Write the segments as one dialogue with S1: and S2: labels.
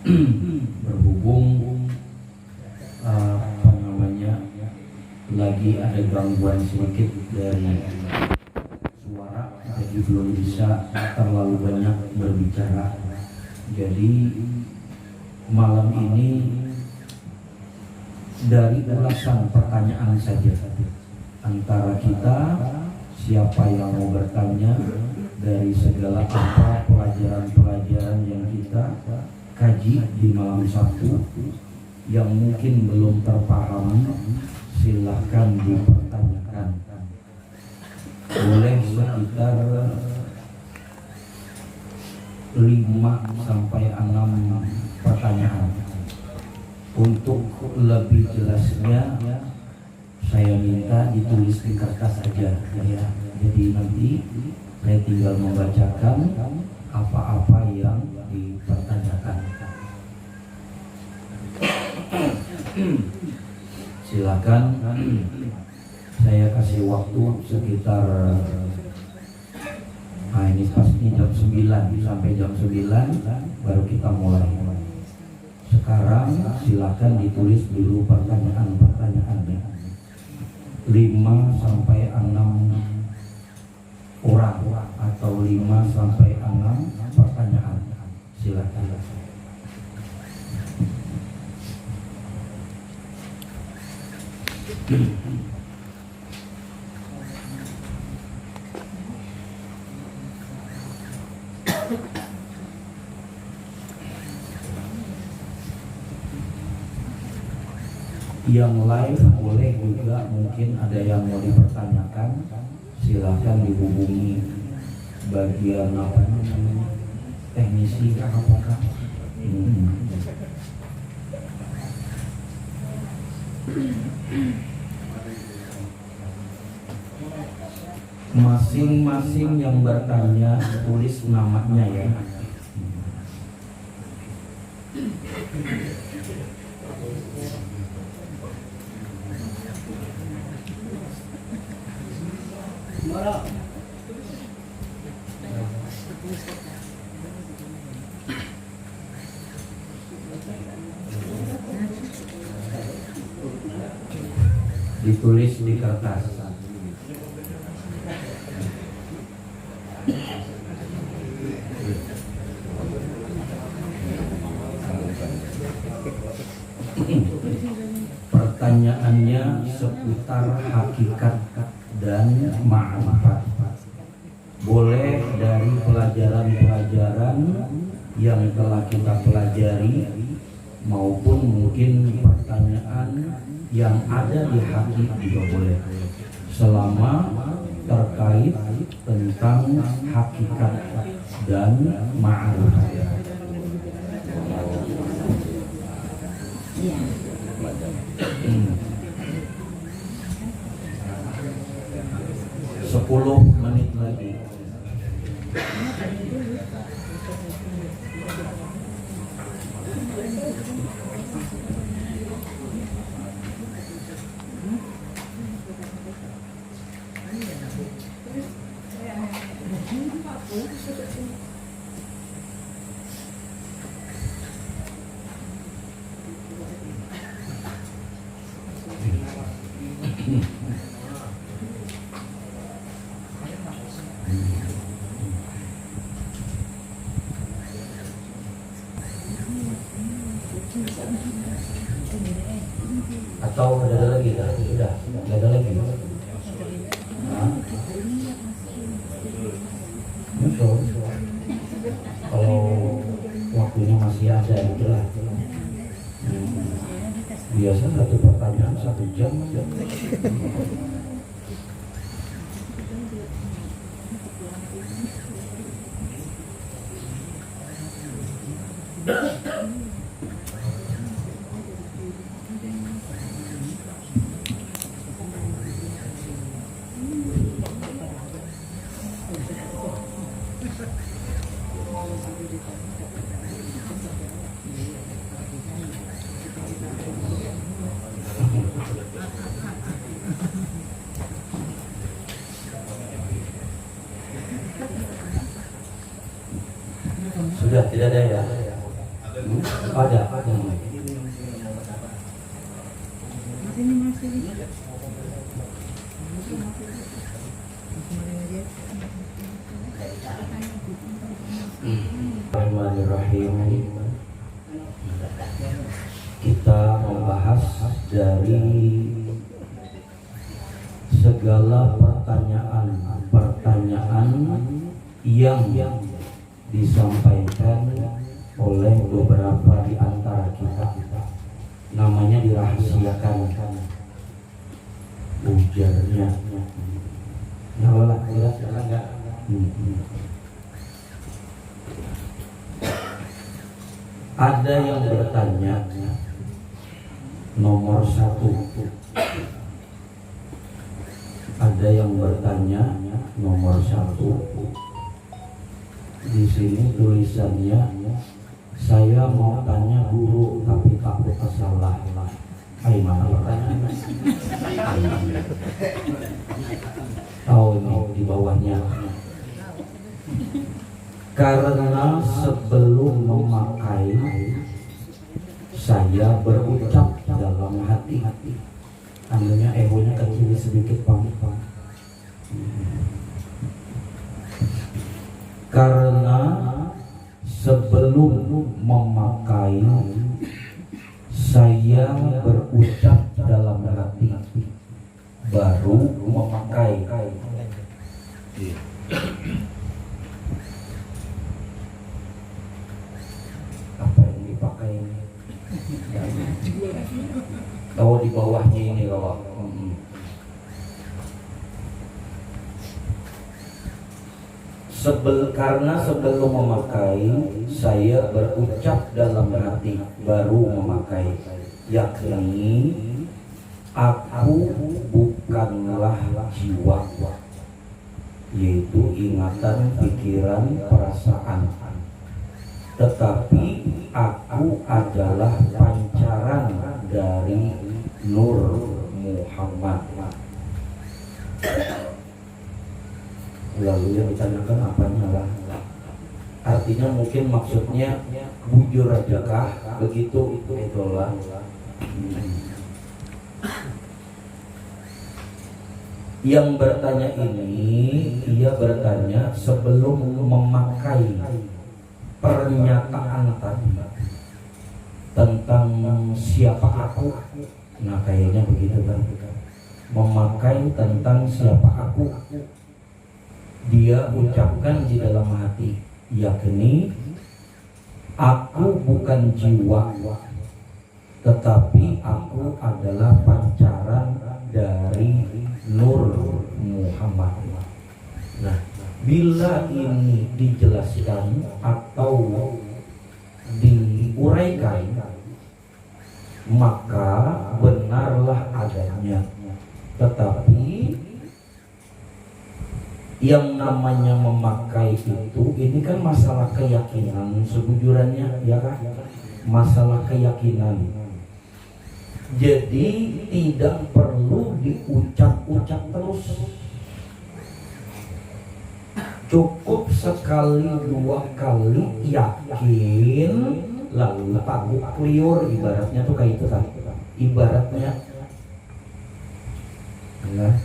S1: berhubung apa namanya lagi ada gangguan sedikit dari suara, jadi belum bisa terlalu banyak berbicara. Jadi malam ini dari ulasan pertanyaan saja antara kita, siapa yang mau bertanya dari segala apa pelajaran-pelajaran yang kita kaji di malam Sabtu yang mungkin belum terpahami, silahkan dipertanyakan. Boleh sekitar 5 sampai 6 pertanyaan. Untuk lebih jelasnya saya minta ditulis di kertas aja ya. Jadi nanti saya tinggal membacakan apa-apa yang dipertanyakan. Silakan, saya kasih waktu sekitar ini pasti jam 9 sampai jam 9 baru kita mulai. Sekarang silakan ditulis dulu pertanyaan-pertanyaannya. 5 sampai 6 orang atau 5 sampai 6 pertanyaan. Silakan. Yang live boleh juga, mungkin ada yang mau dipertanyakan, silakan dihubungi bagian apa namanya teknisi apakah masing-masing yang bertanya tulis namanya ya. Ditulis di kertas. Pertanyaannya seputar hakikat dan ma'rifat. Boleh dari pelajaran-pelajaran yang telah kita pelajari maupun mungkin pertanyaan yang ada di hati juga boleh, selama terkait tentang hakikat dan ma'rifat. Sepuluh menit lagi. Atau ada lagi kan? Sudah, ada lagi. Betul. Kalau waktunya masih ada itulah. Biasa satu pertanyaan 1 jam aja. Sudah tidak ada ya? Ada. Bismillahirrahmanirrahim. Kita membahas dari segala pertanyaan yang disampaikan oleh beberapa di antara kita, namanya dirahasiakan ujarnya. Nyala enggak? Ada yang bertanya nomor 1. Ada yang bertanya nomor 1. Di sini tulisannya, saya mau tanya guru tapi takut salah. Hai, mana pertanyaan? Tahu ini di bawahnya. Karena sebelum memakai saya berucap dalam hati. Andanya egonya kecil sedikit Pak. Karena sebelum memakai saya berucap dalam hati, baru memakai. Apa yang dipakai ini? Oh, di bawahnya ini kalau karena sebelum memakai saya berucap dalam hati, baru memakai, yakni aku bukanlah jiwa, yaitu ingatan, pikiran, perasaan, tetapi aku adalah pancaran dari Nur Muhammad. Lalu yang ditanyakan apanya lah? Artinya mungkin maksudnya bujur ajakah begitu, itulah. Yang bertanya ini, ia bertanya sebelum memakai pernyataan tadi tentang siapa aku. Nah kayaknya begitu kan, memakai tentang siapa aku, dia ucapkan di dalam hati, yakni aku bukan jiwa, tetapi aku adalah pancaran dari Nur Muhammad. Nah, bila ini dijelaskan atau diuraikan, maka benarlah adanya. Tetapi yang namanya memakai itu, ini kan masalah keyakinan sebujurannya, ya kan? Masalah keyakinan. Jadi tidak perlu diucap-ucap terus. Cukup sekali 2 kali yakin, lalu taguk liur, ibaratnya tuh kayak itu kan. Ibaratnya nah,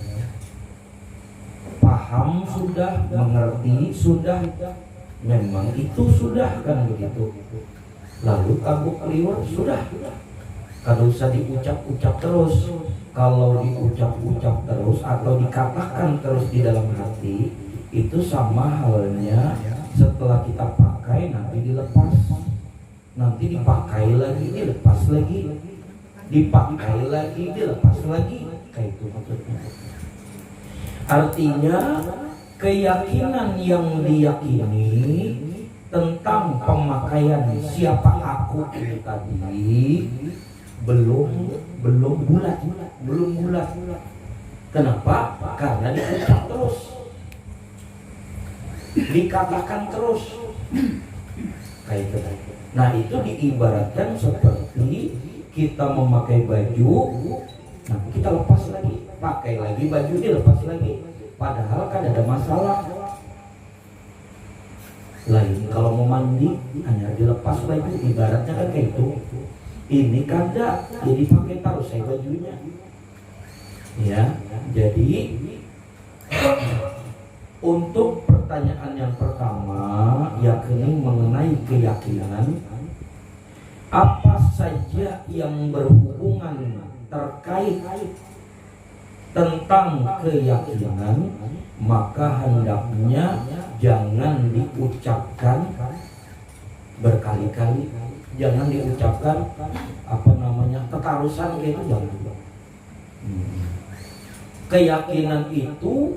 S1: paham sudah, mengerti sudah, memang itu sudah kan begitu. Lalu taguk liur sudah. Kalau usah diucap-ucap terus. Kalau diucap-ucap terus atau dikatakan terus di dalam hati, itu sama halnya setelah kita pakai nanti dilepas, nanti dipakai lagi, dilepas lagi, dipakai lagi, dilepas lagi, kayak itu maksudnya. Artinya keyakinan yang diyakini tentang pemakaian siapa aku ini tadi belum bulat. Kenapa? Karena diucap terus, dikatakan terus, kayak gitu. Nah itu diibaratkan seperti kita memakai baju, nah kita lepas lagi, pakai lagi baju, dilepas lagi, padahal kan ada masalah. Lain kalau mau mandi hanya dilepas baju, ibaratnya kan kayak itu. Ini kada, jadi pakai taruh saya bajunya. Ya, jadi untuk pertanyaan yang pertama, yakni mengenai keyakinan, apa saja yang berhubungan terkait tentang keyakinan, maka hendaknya jangan diucapkan berkali-kali, jangan diucapkan ketarusan gitu, jangan. Keyakinan itu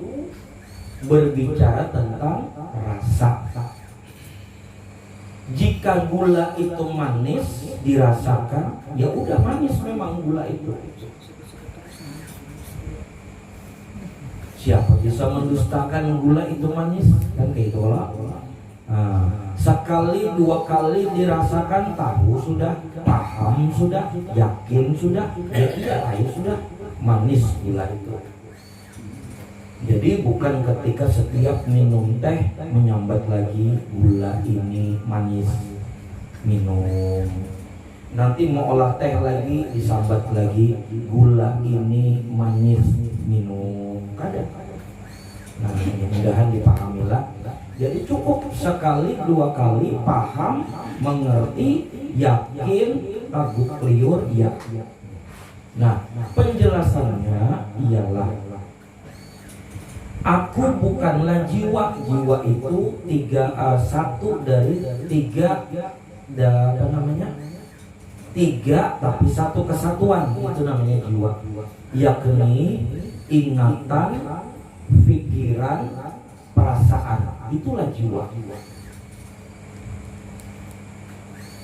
S1: berbicara tentang rasa. Jika gula itu manis dirasakan, ya udah manis memang gula itu. Siapa bisa mendustakan gula itu manis? Kan kayak itu lah. Sekali dua kali dirasakan, tahu sudah, paham sudah, yakin sudah, ya iya sudah manis gula itu. Jadi bukan ketika setiap minum teh menyambat lagi gula ini manis, minum. Nanti mau olah teh lagi disambat lagi gula ini manis, minum. Kada. Nah, mudah-mudahan dipahamilah. Jadi cukup sekali dua kali paham, mengerti, yakin, kagum liur, ya. Nah, penjelasannya ialah aku bukanlah jiwa. Jiwa itu satu dari tiga, tiga tapi satu kesatuan, itu namanya jiwa. Yakni ingatan, pikiran, perasaan, itulah jiwa.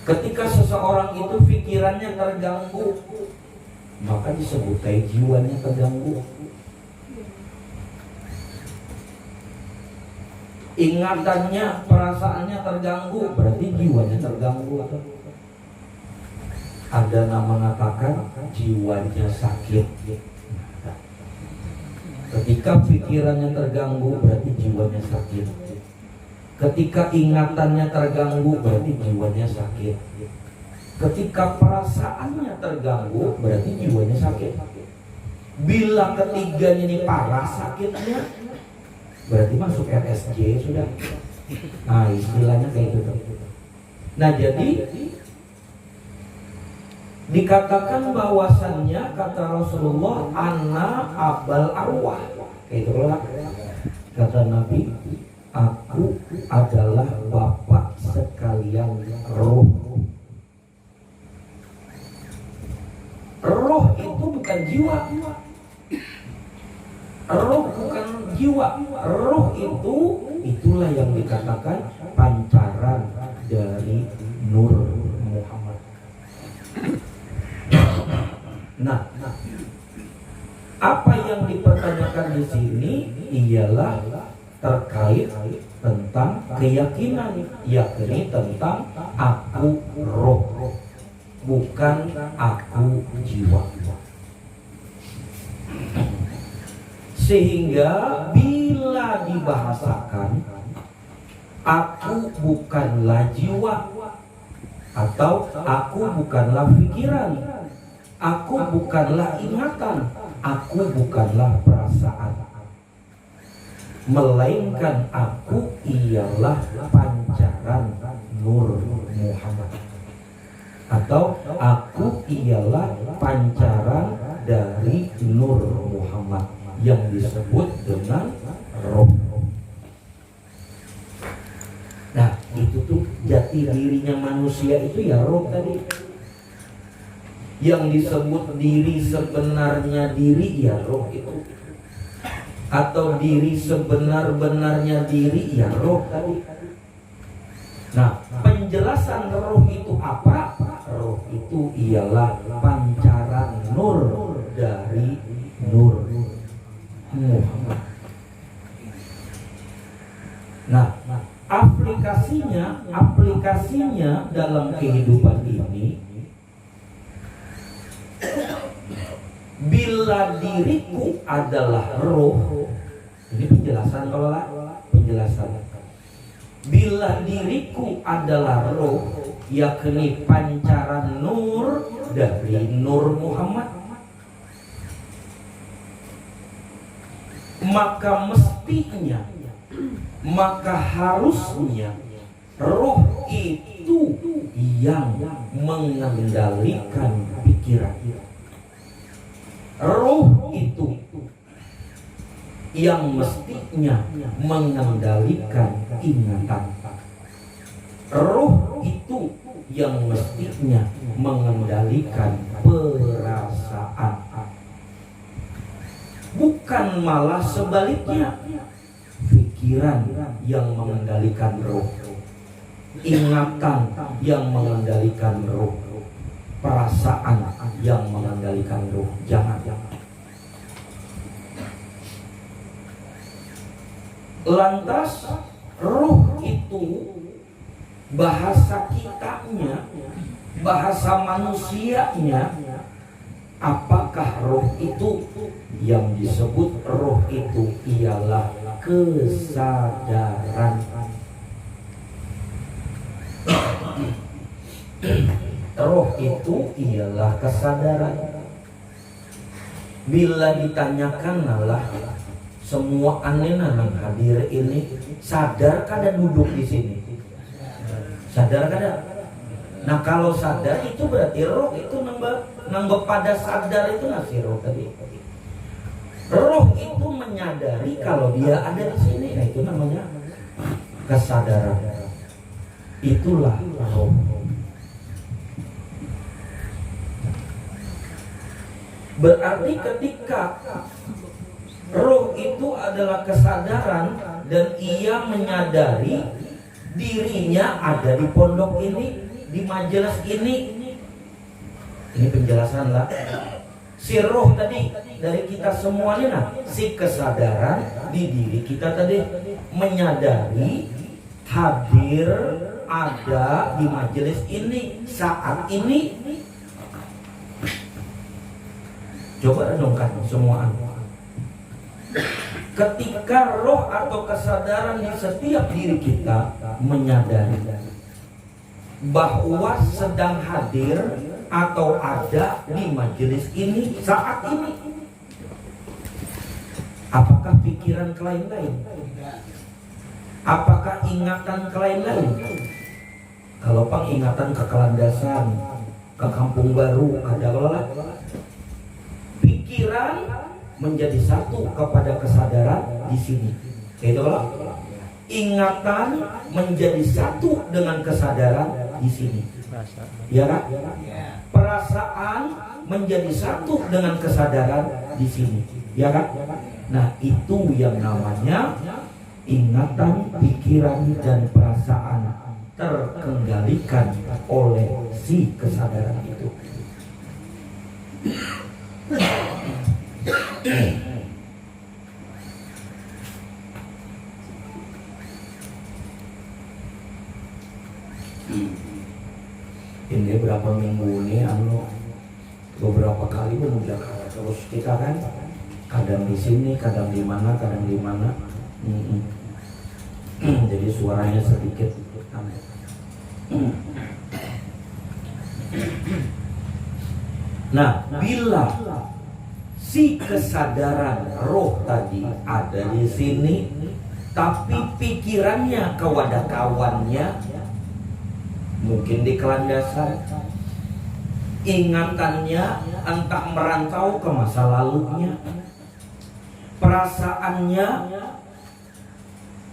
S1: Ketika seseorang itu pikirannya terganggu, maka disebut jiwanya terganggu. Ingatannya, perasaannya terganggu, berarti jiwanya terganggu. Ada nama mengatakan jiwanya sakit. Ketika pikirannya terganggu, berarti jiwanya sakit. Ketika ingatannya terganggu, berarti jiwanya sakit. Ketika perasaannya terganggu, berarti jiwanya sakit. Bila ketiganya ini parah sakitnya, berarti masuk RSJ sudah. Nah, istilahnya kayak gitu. Nah, jadi dikatakan bahwasannya kata Rasulullah, ana abal arwah. Itulah kata Nabi, aku adalah bapak sekalian roh. Roh itu bukan jiwa. Roh bukan jiwa. Roh itulah yang dikatakan pancaran dari Nur Muhammad. Nah, apa yang dipertanyakan di sini ialah terkait tentang keyakinan, yakni tentang aku roh, bukan aku jiwa. Sehingga bila dibahasakan aku bukanlah jiwa, atau aku bukanlah pikiran, aku bukanlah ingatan, aku bukanlah perasaan, melainkan aku ialah pancaran Nur Muhammad, atau aku ialah pancaran dari Nur Muhammad yang disebut dengan roh. Nah, itu tuh jati dirinya manusia itu ya roh tadi. Yang disebut diri sebenarnya diri ya roh itu. Atau diri sebenar-benarnya diri ya roh tadi. Nah, penjelasan roh itu apa? Roh itu ialah pancaran nur dari Nur Muhammad. Nah, aplikasinya dalam kehidupan ini, bila diriku adalah roh, ini penjelasan penjelasan. Bila diriku adalah roh, yakni pancaran nur dari Nur Muhammad, maka mestinya, maka harusnya roh itu yang mengendalikan pikiran. Roh itu yang mestinya mengendalikan ingatan. Roh itu yang mestinya mengendalikan perasaan. Bukan malah sebaliknya, pikiran yang mengendalikan roh, ingatan yang mengendalikan roh, perasaan yang mengendalikan roh. Jangan. Lantas roh itu bahasa kitanya, bahasa manusianya, apakah roh itu? Yang disebut roh itu ialah kesadaran. Roh itu ialah kesadaran. Bila ditanyakan lah, semua anena yang hadir ini sadar kada duduk di sini? Sadar kada? Nah kalau sadar itu berarti roh itu nambah pada sadar itu nasi roh tadi. Roh itu menyadari kalau dia ada di sini. Nah itu namanya kesadaran. Itulah roh. Berarti ketika roh itu adalah kesadaran dan ia menyadari dirinya ada di pondok ini, di majelis ini. Ini penjelasan lah. Si roh tadi dari kita semuanya, nah, si kesadaran di diri kita tadi menyadari hadir ada di majelis ini saat ini. Coba renungkan semua. Ketika roh atau kesadaran di setiap diri kita menyadari bahwa sedang hadir atau ada di majelis ini saat ini, apakah pikiran ke lain-lain? Apakah ingatan ke lain-lain? Kalau pengingatan ke Kelandasan, ke Kampung Baru, ada lah. Pikiran menjadi satu kepada kesadaran di sini. Itu lah. Ingatan menjadi satu dengan kesadaran di sini. Ya kan? Perasaan menjadi satu dengan kesadaran di sini. Ya kan? Nah, itu yang namanya ingatan, pikiran dan perasaan terkendalikan oleh si kesadaran itu. Ini berapa minggu ini beberapa kali menunjuk terus kita kan kadang di sini, kadang di mana. Jadi suaranya sedikit aneh. Nah, bila si kesadaran roh tadi ada di sini, tapi pikirannya ke wadah kawannya, mungkin di Kelandasan, ingatannya entah merantau ke masa lalunya, perasaannya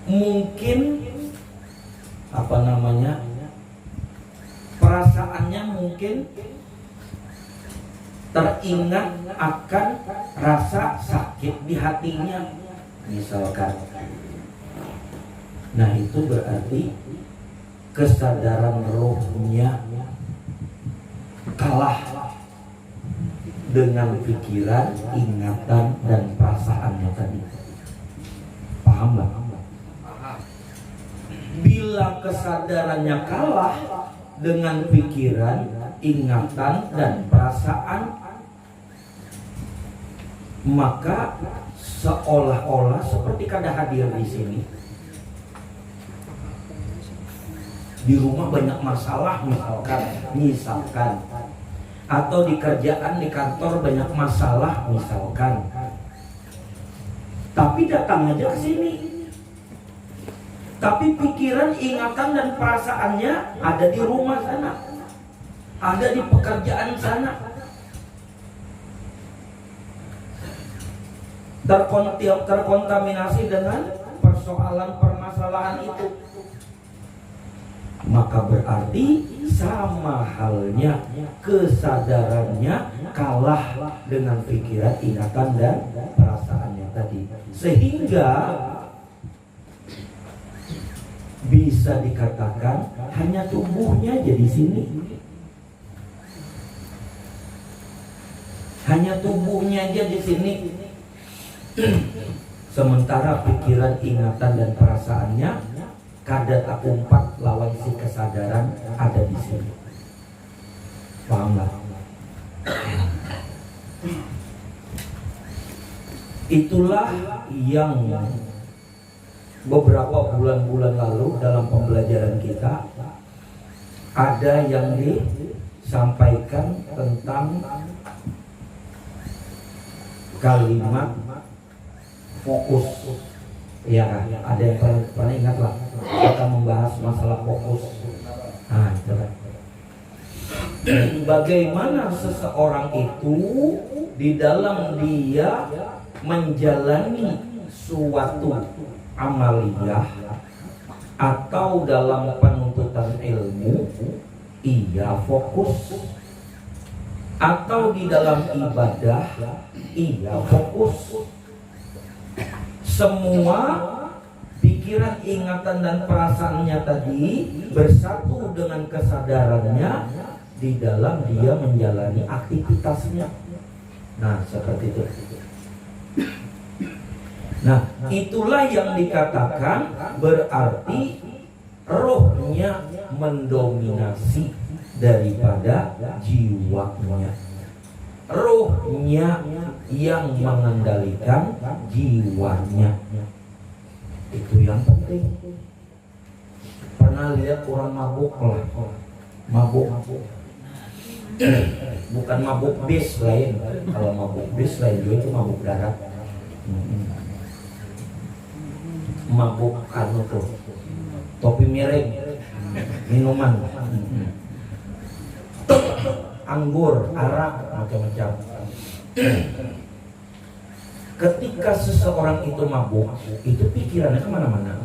S1: mungkin perasaannya mungkin teringat akan rasa sakit di hatinya misalkan. Nah itu berarti kesadaran rohnya kalah dengan pikiran, ingatan dan perasaannya tadi. Paham lah? Bila kesadarannya kalah dengan pikiran, ingatan dan perasaan, maka seolah-olah seperti kada hadir di sini. Di rumah banyak masalah misalkan. Atau di kerjaan, di kantor banyak masalah misalkan. Tapi datang aja ke sini. Tapi pikiran, ingatan dan perasaannya ada di rumah sana. Ada di pekerjaan sana. Terkontaminasi dengan persoalan permasalahan itu. Maka berarti sama halnya kesadarannya kalah dengan pikiran, ingatan dan perasaannya tadi. Sehingga bisa dikatakan hanya tubuhnya aja di sini. Hanya tubuhnya aja di sini. Sementara pikiran, ingatan dan perasaannya kada tak umpat lawan si kesadaran ada di sini. Paham lah? Itulah yang beberapa bulan-bulan lalu dalam pembelajaran kita ada yang disampaikan tentang kalimat fokus. Ya, ada yang pernah ingat lah kita membahas masalah fokus. Nah, itu kan. Bagaimana seseorang itu di dalam dia menjalani suatu amaliyah atau dalam penuntutan ilmu, ia fokus. Atau di dalam ibadah, ia fokus. Semua pikiran, ingatan dan perasaannya tadi bersatu dengan kesadarannya di dalam dia menjalani aktivitasnya. Nah, seperti itu. Nah, itulah yang dikatakan berarti rohnya mendominasi daripada jiwanya. Rohnya yang mengendalikan jiwanya. Itu yang penting. Pernah lihat orang mabuk lah. Mabuk bukan mabuk bis lain. Kalau mabuk bis lain juga itu mabuk darat. Mabuk anu tuh, topi miring, minuman, anggur, arak, macam-macam. Ketika seseorang itu mabuk, itu pikirannya kemana-mana,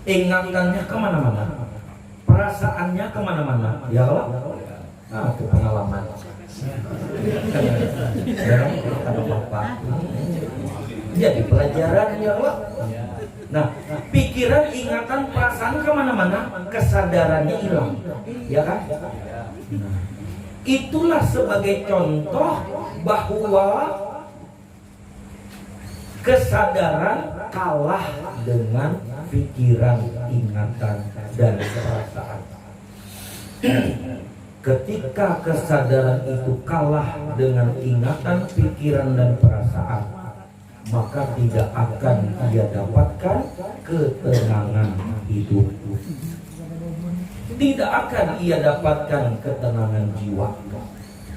S1: ingatannya kemana-mana, perasaannya kemana-mana. Ya Allah, nah itu pengalaman. Sekarang ada apa? Jadi pelajaran ya Allah. Nah, pikiran, ingatan, perasaan kemana-mana, kesadarannya hilang, ya kan? Nah, itulah sebagai contoh bahwa kesadaran kalah dengan pikiran, ingatan, dan perasaan. Ketika kesadaran itu kalah dengan ingatan, pikiran, dan perasaan, maka tidak akan ia dapatkan ketenangan hidup. Tidak akan ia dapatkan ketenangan jiwa.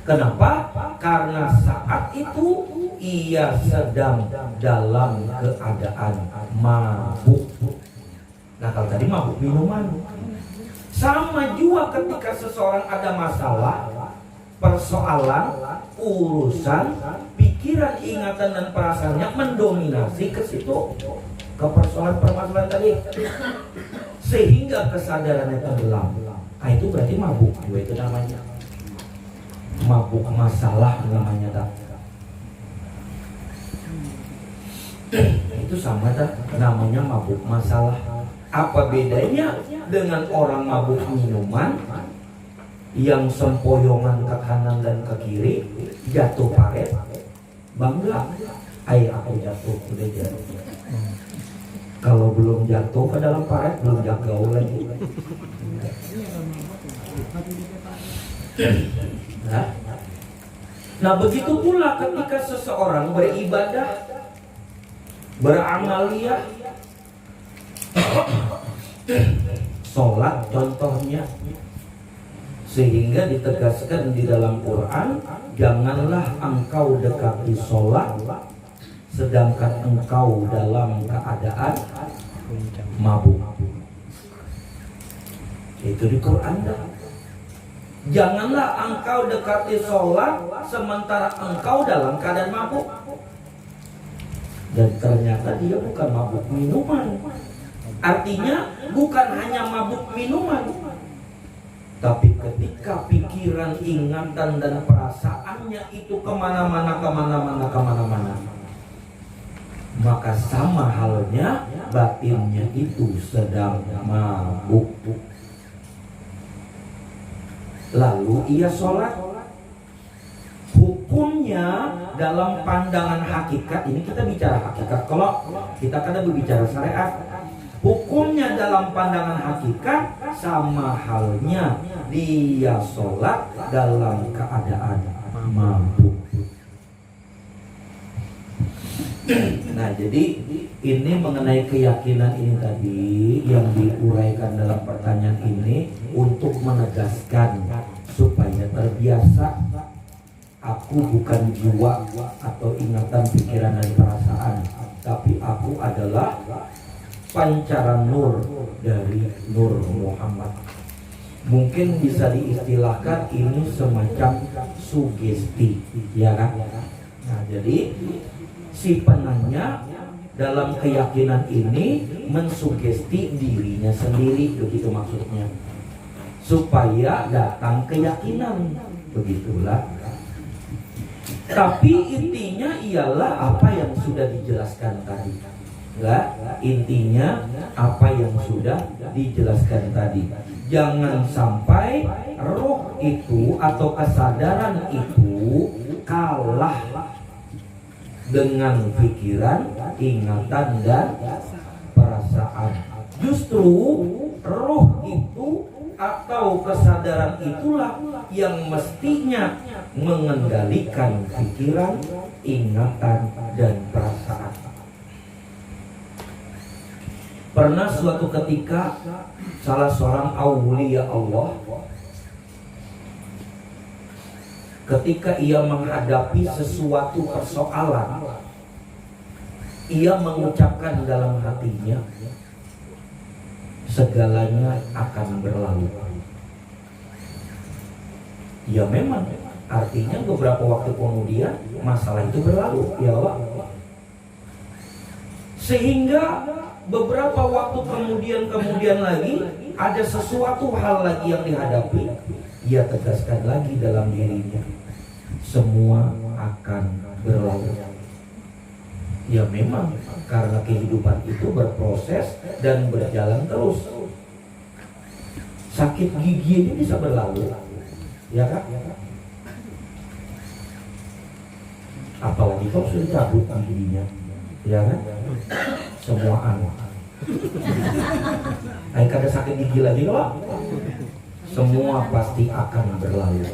S1: Kenapa? Karena saat itu ia sedang dalam keadaan mabuk. Nah, kalau tadi mabuk minuman. Sama juga ketika seseorang ada masalah, persoalan, urusan, pikiran, ingatan dan perasaannya mendominasi ke situ, ke permasalahan tadi, sehingga kesadarannya tenggelam. Nah, itu berarti mabuk. Itu namanya mabuk masalah namanya tak. Itu sama tak, namanya mabuk masalah. Apa bedanya dengan orang mabuk minuman yang sempoyongan ke kanan dan ke kiri, jatuh paret, bangga, aku jatuh, udah jatuh. Kalau belum jatuh ke dalam paret, belum jatuh lagi. Nah, begitu pula ketika seseorang beribadah, beramaliyah, sholat contohnya. Sehingga ditegaskan di dalam Quran, janganlah engkau dekati sholat sedangkan engkau dalam keadaan mabuk. Itu di Quran dah. Janganlah engkau dekati sholat sementara engkau dalam keadaan mabuk. Dan ternyata dia bukan mabuk minuman. Artinya bukan hanya mabuk minuman, tapi ketika pikiran, ingatan, dan perasaannya itu kemana-mana, maka sama halnya batinnya itu sedang mabuk. Lalu ia sholat. Hukumnya dalam pandangan hakikat, ini kita bicara hakikat. Kalau kita kadang berbicara syariat, hukumnya dalam pandangan hakikat sama halnya dia sholat dalam keadaan mabuk. Nah, jadi ini mengenai keyakinan ini tadi yang diuraikan dalam pertanyaan ini untuk menegaskan supaya terbiasa. Aku bukan jiwa atau ingatan, pikiran, dan perasaan, tapi aku adalah pancaran nur dari Nur Muhammad. Mungkin bisa diistilahkan ini semacam sugesti, ya kan? Nah, jadi si penanya dalam keyakinan ini mensugesti dirinya sendiri, begitu maksudnya, supaya datang keyakinan, begitulah. Tapi intinya ialah apa yang sudah dijelaskan tadi. Ya, intinya apa yang sudah dijelaskan tadi. Jangan sampai roh itu atau kesadaran itu kalah dengan pikiran, ingatan, dan perasaan. Justru roh itu atau kesadaran itulah yang mestinya mengendalikan pikiran, ingatan, dan perasaan. Pernah suatu ketika salah seorang aulia Allah, ketika ia menghadapi sesuatu persoalan, ia mengucapkan dalam hatinya, segalanya akan berlalu. Ya memang, artinya beberapa waktu kemudian masalah itu berlalu, ya Allah. Sehingga beberapa waktu kemudian lagi ada sesuatu hal lagi yang dihadapi, ia tegaskan lagi dalam dirinya, semua akan berlalu. Ya memang, karena kehidupan itu berproses dan berjalan terus. Sakit gigi ini bisa berlalu, ya kan? Apalagi kalau sudah cabut giginya, ya kan? Semua anak. Ada sakit gigi lagi loh. Semua pasti akan berlalu.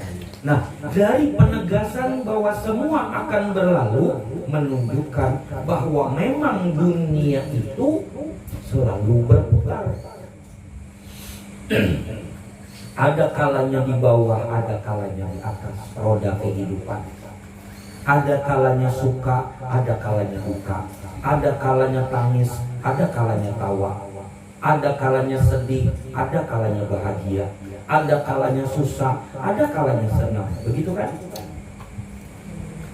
S1: Nah, dari penegasan bahwa semua akan berlalu menunjukkan bahwa memang dunia itu selalu berputar. Ada kalanya di bawah, ada kalanya di atas roda kehidupan. Ada kalanya suka, ada kalanya duka. Ada kalanya tangis, ada kalanya tawa. Ada kalanya sedih, ada kalanya bahagia. Ada kalanya susah, ada kalanya senang. Begitu kan?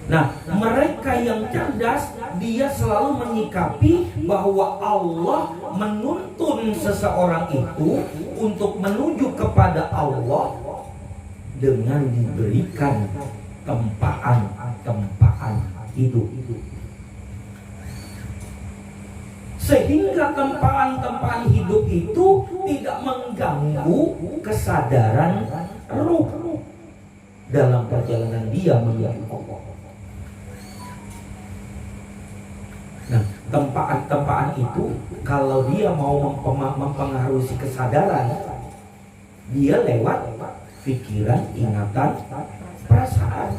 S1: Nah, mereka yang cerdas, dia selalu menyikapi bahwa Allah menuntun seseorang itu untuk menuju kepada Allah dengan diberikan tempaan hidup. Sehingga tempaan hidup itu tidak mengganggu kesadaran ruh dalam perjalanan dia menuju Allah. Nah, tempaan itu kalau dia mau mempengaruhi kesadaran, dia lewat pikiran, ingatan, perasaan.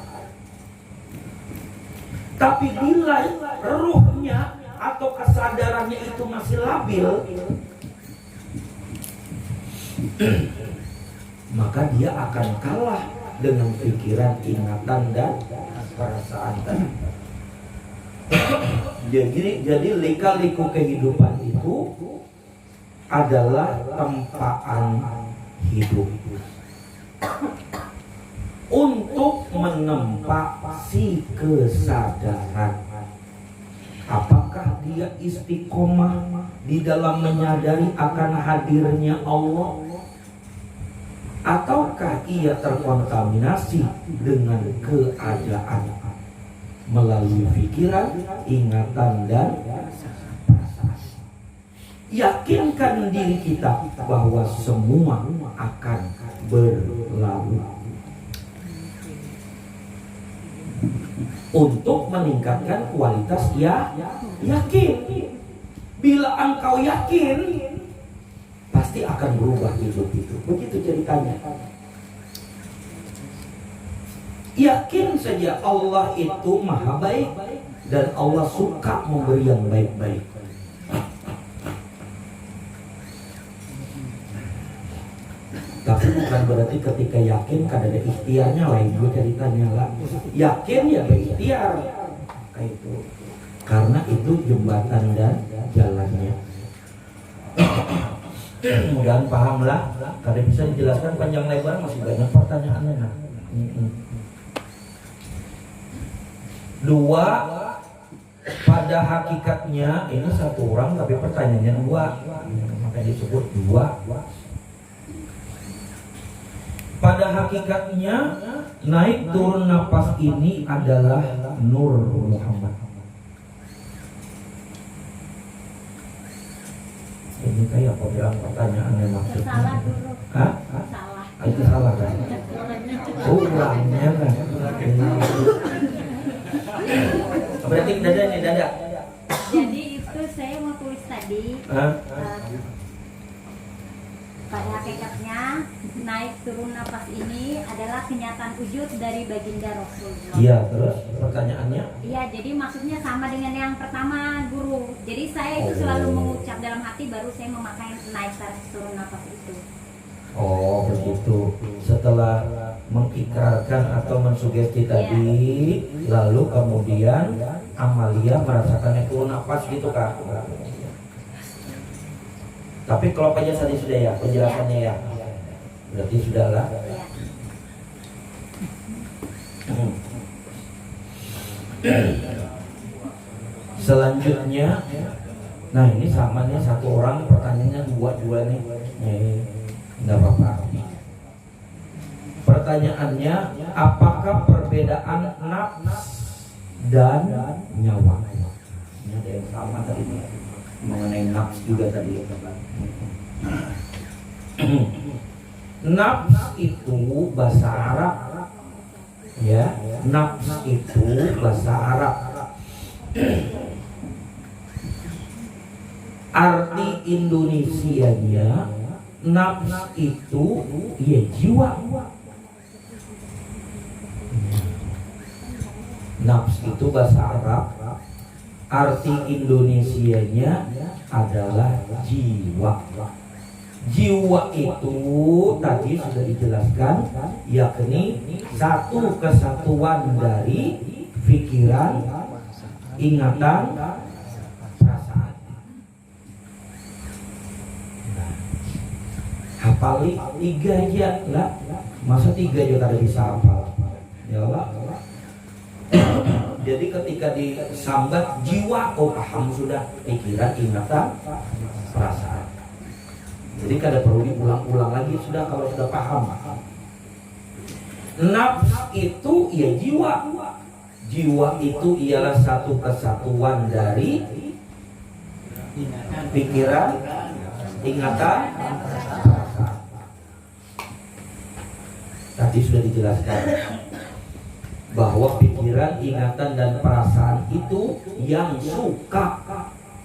S1: Tapi bila ruhnya atau kesadarannya itu masih labil, maka dia akan kalah dengan pikiran, ingatan, dan perasaan tadi. Jadi lika-liku kehidupan itu adalah tempaan hidup untuk menempa si kesadaran. Apakah dia istiqomah di dalam menyadari akan hadirnya Allah, ataukah ia terkontaminasi dengan keadaan melalui pikiran, ingatan, dan perasaan. Yakinkan diri kita bahwa semua akan berlalu. Untuk meningkatkan kualitas yakin. Bila engkau yakin, pasti akan berubah hidup itu. Begitu ceritanya. Yakin saja Allah itu maha baik dan Allah suka memberi yang baik-baik. Tapi bukan berarti ketika yakin kan ada ikhtiarnya, lain gue ceritanya lah. Yakin ya berikhtiar kayak itu. Karena itu jembatan dan jalannya. Mudah-mudahan paham lah. Kalau bisa dijelaskan panjang lebar, masih banyak pertanyaannya. Nah. Dua, pada hakikatnya ini satu orang tapi pertanyaannya dua, makanya disebut dua. Pada hakikatnya naik turun nafas ini adalah Nur Muhammad. Ini kayak apa bilang pertanyaannya maksudnya?
S2: Salah dulu.
S1: Hah?
S2: Salah.
S1: Itu salah kan? Oh, kurangnya kan? Berarti dada.
S2: Jadi itu saya mau tulis tadi. Pada hakikatnya naik turun nafas ini adalah kenyataan wujud dari baginda Rasulullah.
S1: Iya, terus pertanyaannya?
S2: Iya, jadi maksudnya sama dengan yang pertama, guru. Jadi saya itu selalu mengucap dalam hati, baru saya memakai naik turun nafas itu.
S1: Oh, begitu. Setelah mengikrarkan atau mensugesti tadi, lalu kemudian Amalia merasakan naik turun nafas gitu kan? Tapi kalau aja tadi sudah ya penjelasannya ya, berarti sudahlah. Selanjutnya, nah ini sama nih satu orang pertanyaannya dua nih, nggak apa-apa. Pertanyaannya, apakah perbedaan nafs dan nyawa? Ini ada yang sama tadi mengenai nafs juga tadi. Nafs itu bahasa Arab, ya. Nafs itu bahasa Arab. Arti Indonesianya nafs itu ya jiwa. Nafs itu bahasa Arab. Arti Indonesianya adalah jiwa. Jiwa itu tadi sudah dijelaskan, yakni satu kesatuan dari pikiran, ingatan, perasaan. Hafali 3 aja lah. Masa 3 juga ada bisa hafal? Ya Allah. Jadi ketika disambat jiwa, oh paham sudah, pikiran, ingatan, perasaan. Jadi kada perlu diulang-ulang lagi sudah kalau sudah paham. Nafs itu ya jiwa. Jiwa itu ialah satu kesatuan dari pikiran, ingatan, perasaan. Tadi sudah dijelaskan bahwa pikiran, ingatan, dan perasaan itu yang suka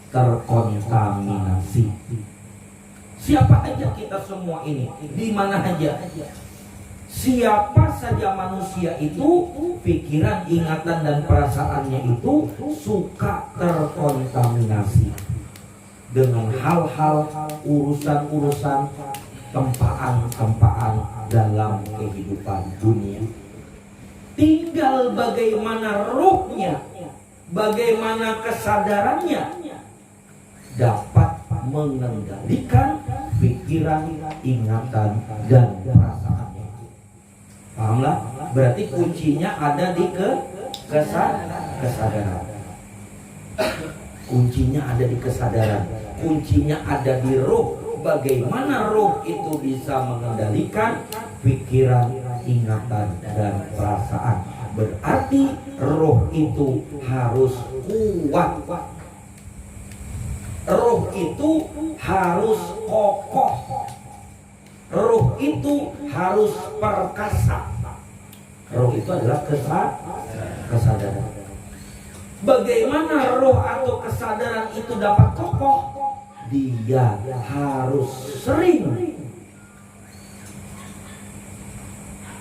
S1: terkontaminasi. Siapa aja kita semua ini, di mana aja, siapa saja manusia itu, pikiran, ingatan, dan perasaannya itu suka terkontaminasi dengan hal-hal, urusan-urusan tempaan-tempaan dalam kehidupan dunia. Tinggal bagaimana ruhnya, bagaimana kesadarannya dapat mengendalikan pikiran, ingatan, dan perasaannya. Pahamlah? Berarti kuncinya ada di kesadaran. Kuncinya ada di kesadaran. Kuncinya ada di roh. Bagaimana roh itu bisa mengendalikan pikiran, ingatan, dan perasaan. Berarti roh itu harus kuat. Roh itu harus kokoh. Roh itu harus perkasa. Roh itu adalah kesadaran. Bagaimana roh atau kesadaran itu dapat kokoh? Dia harus sering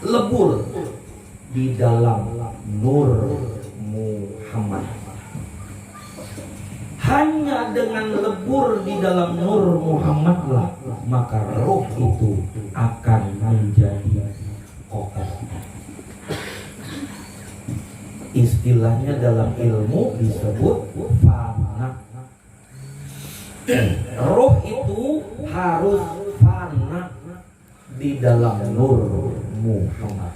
S1: lebur di dalam Nur Muhammad. Hanya dengan lebur di dalam Nur Muhammadlah maka roh itu akan menjadi kokoh. Istilahnya dalam ilmu disebut fana. Roh itu harus fana di dalam Nur Muhammad.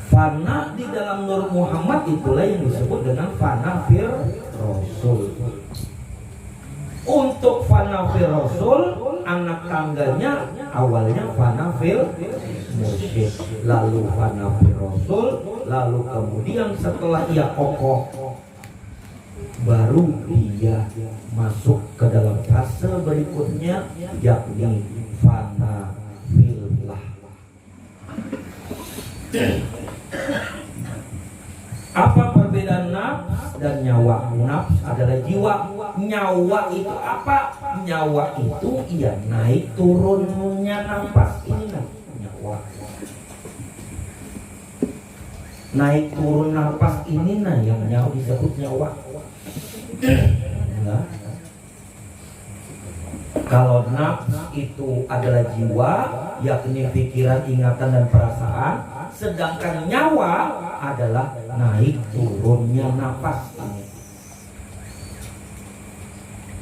S1: Fana di dalam Nur Muhammad itulah yang disebut dengan fana fir Rasul. Untuk fana fir Rasul, anak tangganya awalnya fana fir mursyid, lalu fana fir Rasul, lalu kemudian setelah ia kokoh, baru dia masuk ke dalam fase berikutnya, yakni fana fillah. Apa perbedaan nafs dan nyawa? Nafs adalah jiwa. Nyawa itu apa? Nyawa itu ia naik turunnya nafas. Ini nyawa. Naik turun nafas ini yang nyawa disebut nyawa. Nah, kalau nafs itu adalah jiwa, yakni pikiran, ingatan, dan perasaan. Sedangkan nyawa adalah naik turunnya nafas.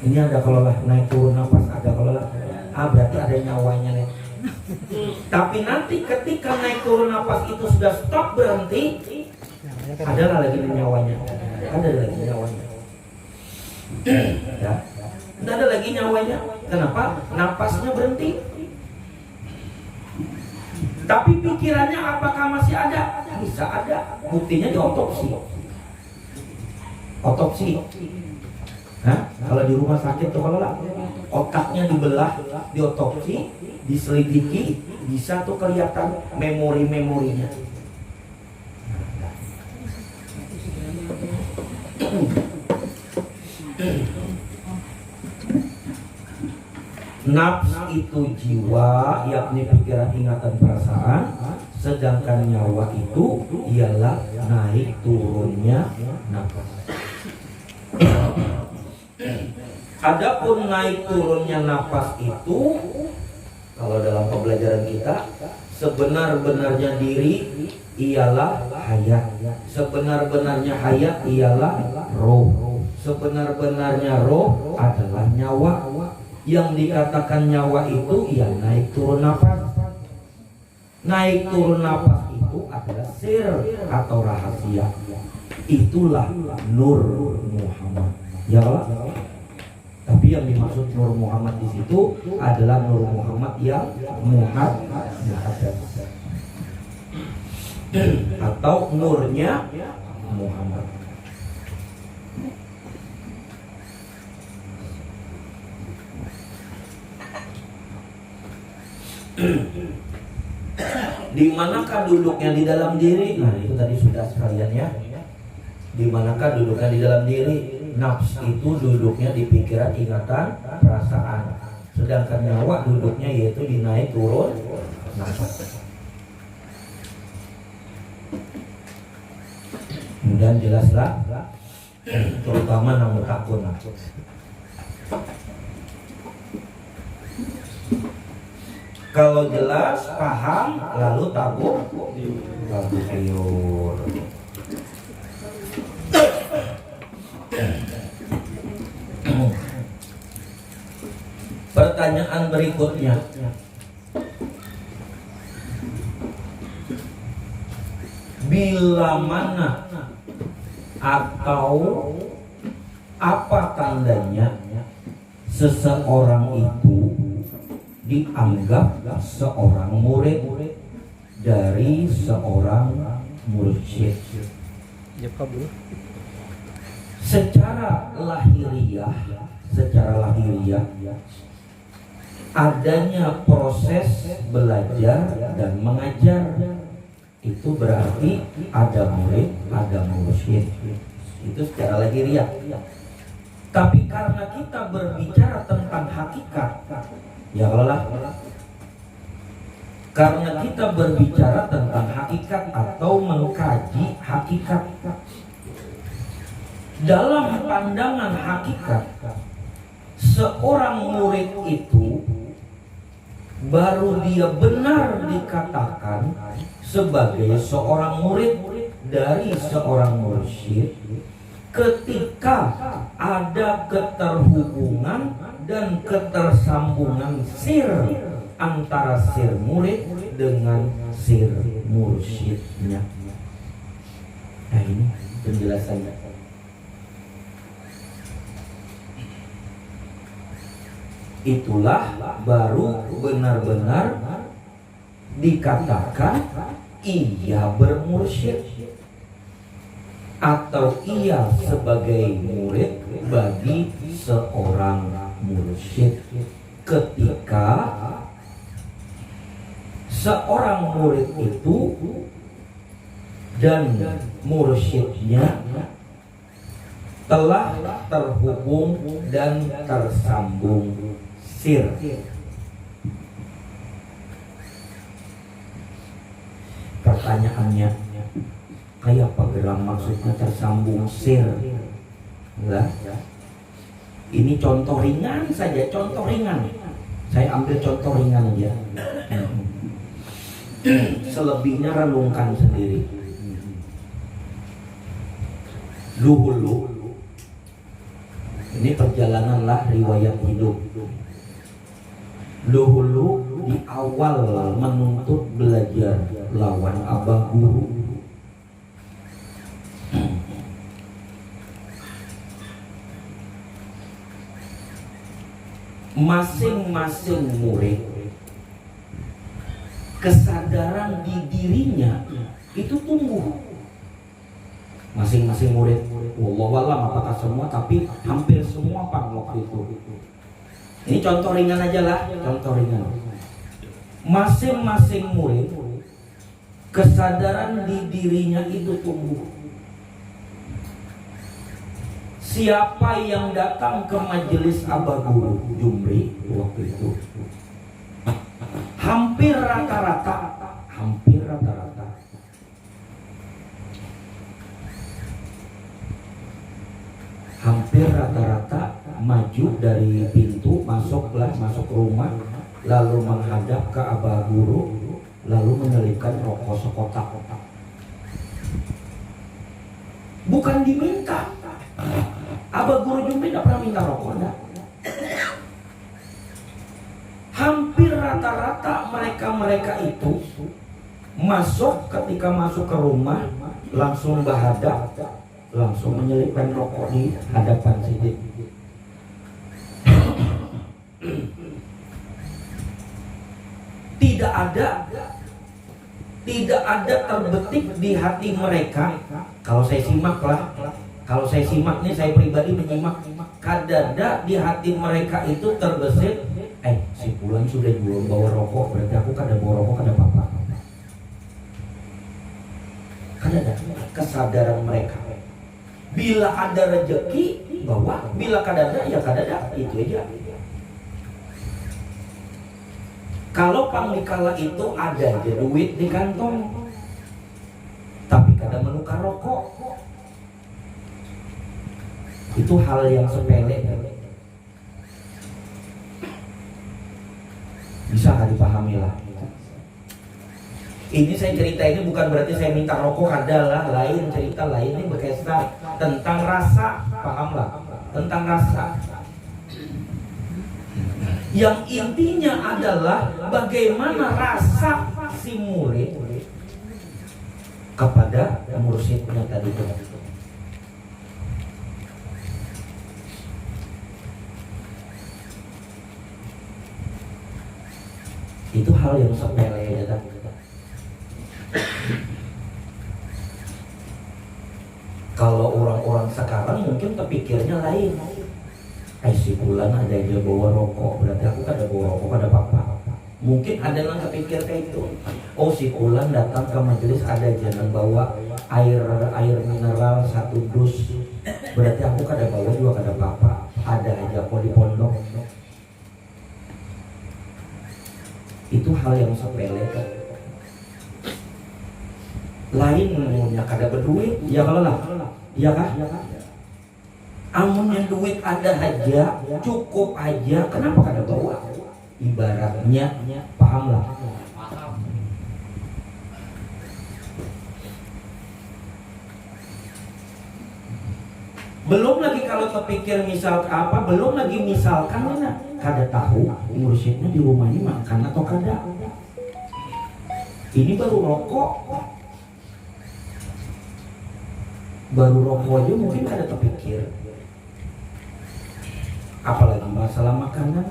S1: Ini ada kalau lah naik turun nafas, ada kalau lah. Berarti ada nyawanya nih. Tapi nanti ketika naik turun nafas itu sudah stop, berhenti, ada lagi nyawanya. Ada lagi nyawanya. Ya. Tidak ada lagi nyawanya. Kenapa? Napasnya berhenti. Tapi pikirannya apakah masih ada? Bisa ada. Buktinya di otopsi. Otopsi. Hah? Kalau di rumah sakit tuh kalau lah otaknya dibelah, di otopsi, diselidiki, bisa tuh kelihatan memori-memorinya. Nafs itu jiwa, yakni pikiran, ingatan, perasaan. Sedangkan nyawa itu ialah naik turunnya nafas. Adapun naik turunnya nafas itu, kalau dalam pembelajaran kita, sebenar-benarnya diri ialah hayat. Sebenar-benarnya hayat ialah roh. Sebenar-benarnya roh adalah nyawa. Yang dikatakan nyawa itu ya naik turun nafas. Naik turun nafas itu adalah sir atau rahasia. Itulah Nur Muhammad. Ya Allah. Tapi yang dimaksud Nur Muhammad di situ adalah Nur Muhammad yang muhaddas atau nurnya Muhammad. Di manakah duduknya di dalam diri? Nah, itu tadi sudah sekalian ya. Di manakah duduknya di dalam diri? Nafs itu duduknya di pikiran, ingatan, perasaan. Sedangkan nyawa duduknya yaitu di naik turun nafas. Kemudian jelaslah, terutama namun takut. Kalau jelas, paham, lalu tabuk liur. Pertanyaan berikutnya, bila mana atau apa tandanya seseorang itu dianggap seorang murid dari seorang mursyid? Secara lahiriah adanya proses belajar dan mengajar, itu berarti ada murid, ada mursyid. Itu secara lahiriah. Tapi karena kita berbicara tentang hakikat, ya Allah, karena kita berbicara tentang hakikat atau mengkaji hakikat, dalam pandangan hakikat, seorang murid itu baru dia benar dikatakan sebagai seorang murid dari seorang mursyid ketika ada keterhubungan dan ketersambungan sir antara sir murid dengan sir mursyidnya. Nah, ini penjelasannya. Itulah baru benar-benar dikatakan ia bermursyid atau ia sebagai murid bagi seorang mursyid ketika seorang murid itu dan mursyidnya telah terhubung dan tersambung sir. Pertanyaannya, kayak apa geram maksudnya tersambung sir? Lah, ini contoh ringan saja, contoh ringan. Saya ambil contoh ringan aja. Selebihnya renungkan sendiri. Dulu, ini perjalananlah riwayat hidup. Dulu di awal menuntut belajar lawan abah guru, masing-masing murid kesadaran di dirinya itu tumbuh. Masing-masing murid, wallahualam apakah semua, tapi hampir semua pak waktu itu. Ini contoh ringan aja lah, contoh ringan. Masing-masing murid kesadaran di dirinya itu tumbuh. Siapa yang datang ke majelis Abah Guru Jumri waktu itu, hampir rata-rata maju dari pintu, masuk rumah, lalu menghadap ke Abah Guru, lalu menyelipkan rokok sekotak. Bukan diminta. Abah Guru Jumri tidak pernah minta rokok, enggak. Hampir rata-rata mereka itu ketika masuk ke rumah langsung berhadap, langsung menyelipkan rokok di hadapan sidik. Tidak ada terbetik di hati mereka. Kalau saya simak nih, saya pribadi menyimak, kadada di hati mereka itu terbesit, si Fulan sudah bawa rokok, berarti aku kada bawa rokok, kada apa-apa. Kadada kesadaran mereka. Bila ada rezeki bawa, bila kadada ya kadada, itu aja. Kalau pangdikala itu ada aja duit di kantong, tapi kadang menukar rokok, itu hal yang sepele. Bisa nggak dipahami lah? Ini saya cerita ini bukan berarti saya minta rokok, adalah lain cerita lain, ini berkaitan tentang rasa, pahamlah, tentang rasa. Yang intinya adalah bagaimana rasa si murid kepada mursyidnya tadi itu. Itu hal yang sepele ya. Kalau orang-orang sekarang mungkin terpikirnya lain. Si Fulan ada yang bawa rokok, berarti aku kada bawa rokok, kada apa-apa. Mungkin ada yang kepikir kayak itu. Oh, si Fulan datang ke majelis ada jangan bawa air mineral 1 dus, berarti aku kada bawa juga kada apa-apa. Ada aja kok di pondok. Itu hal yang sepele kan. Lain namanya kada berduit, ya kalau lah, ya kan? Amunnya duit ada aja, cukup aja, kenapa kada bawa? Ibaratnya, paham lah. Belum lagi kalau terpikir misal apa, belum lagi misalkan mana kada tahu mursyidnya di rumah ini makan atau kada. Ini baru rokok. Baru rokok aja mungkin kada terpikir. Apalagi masalah makanan.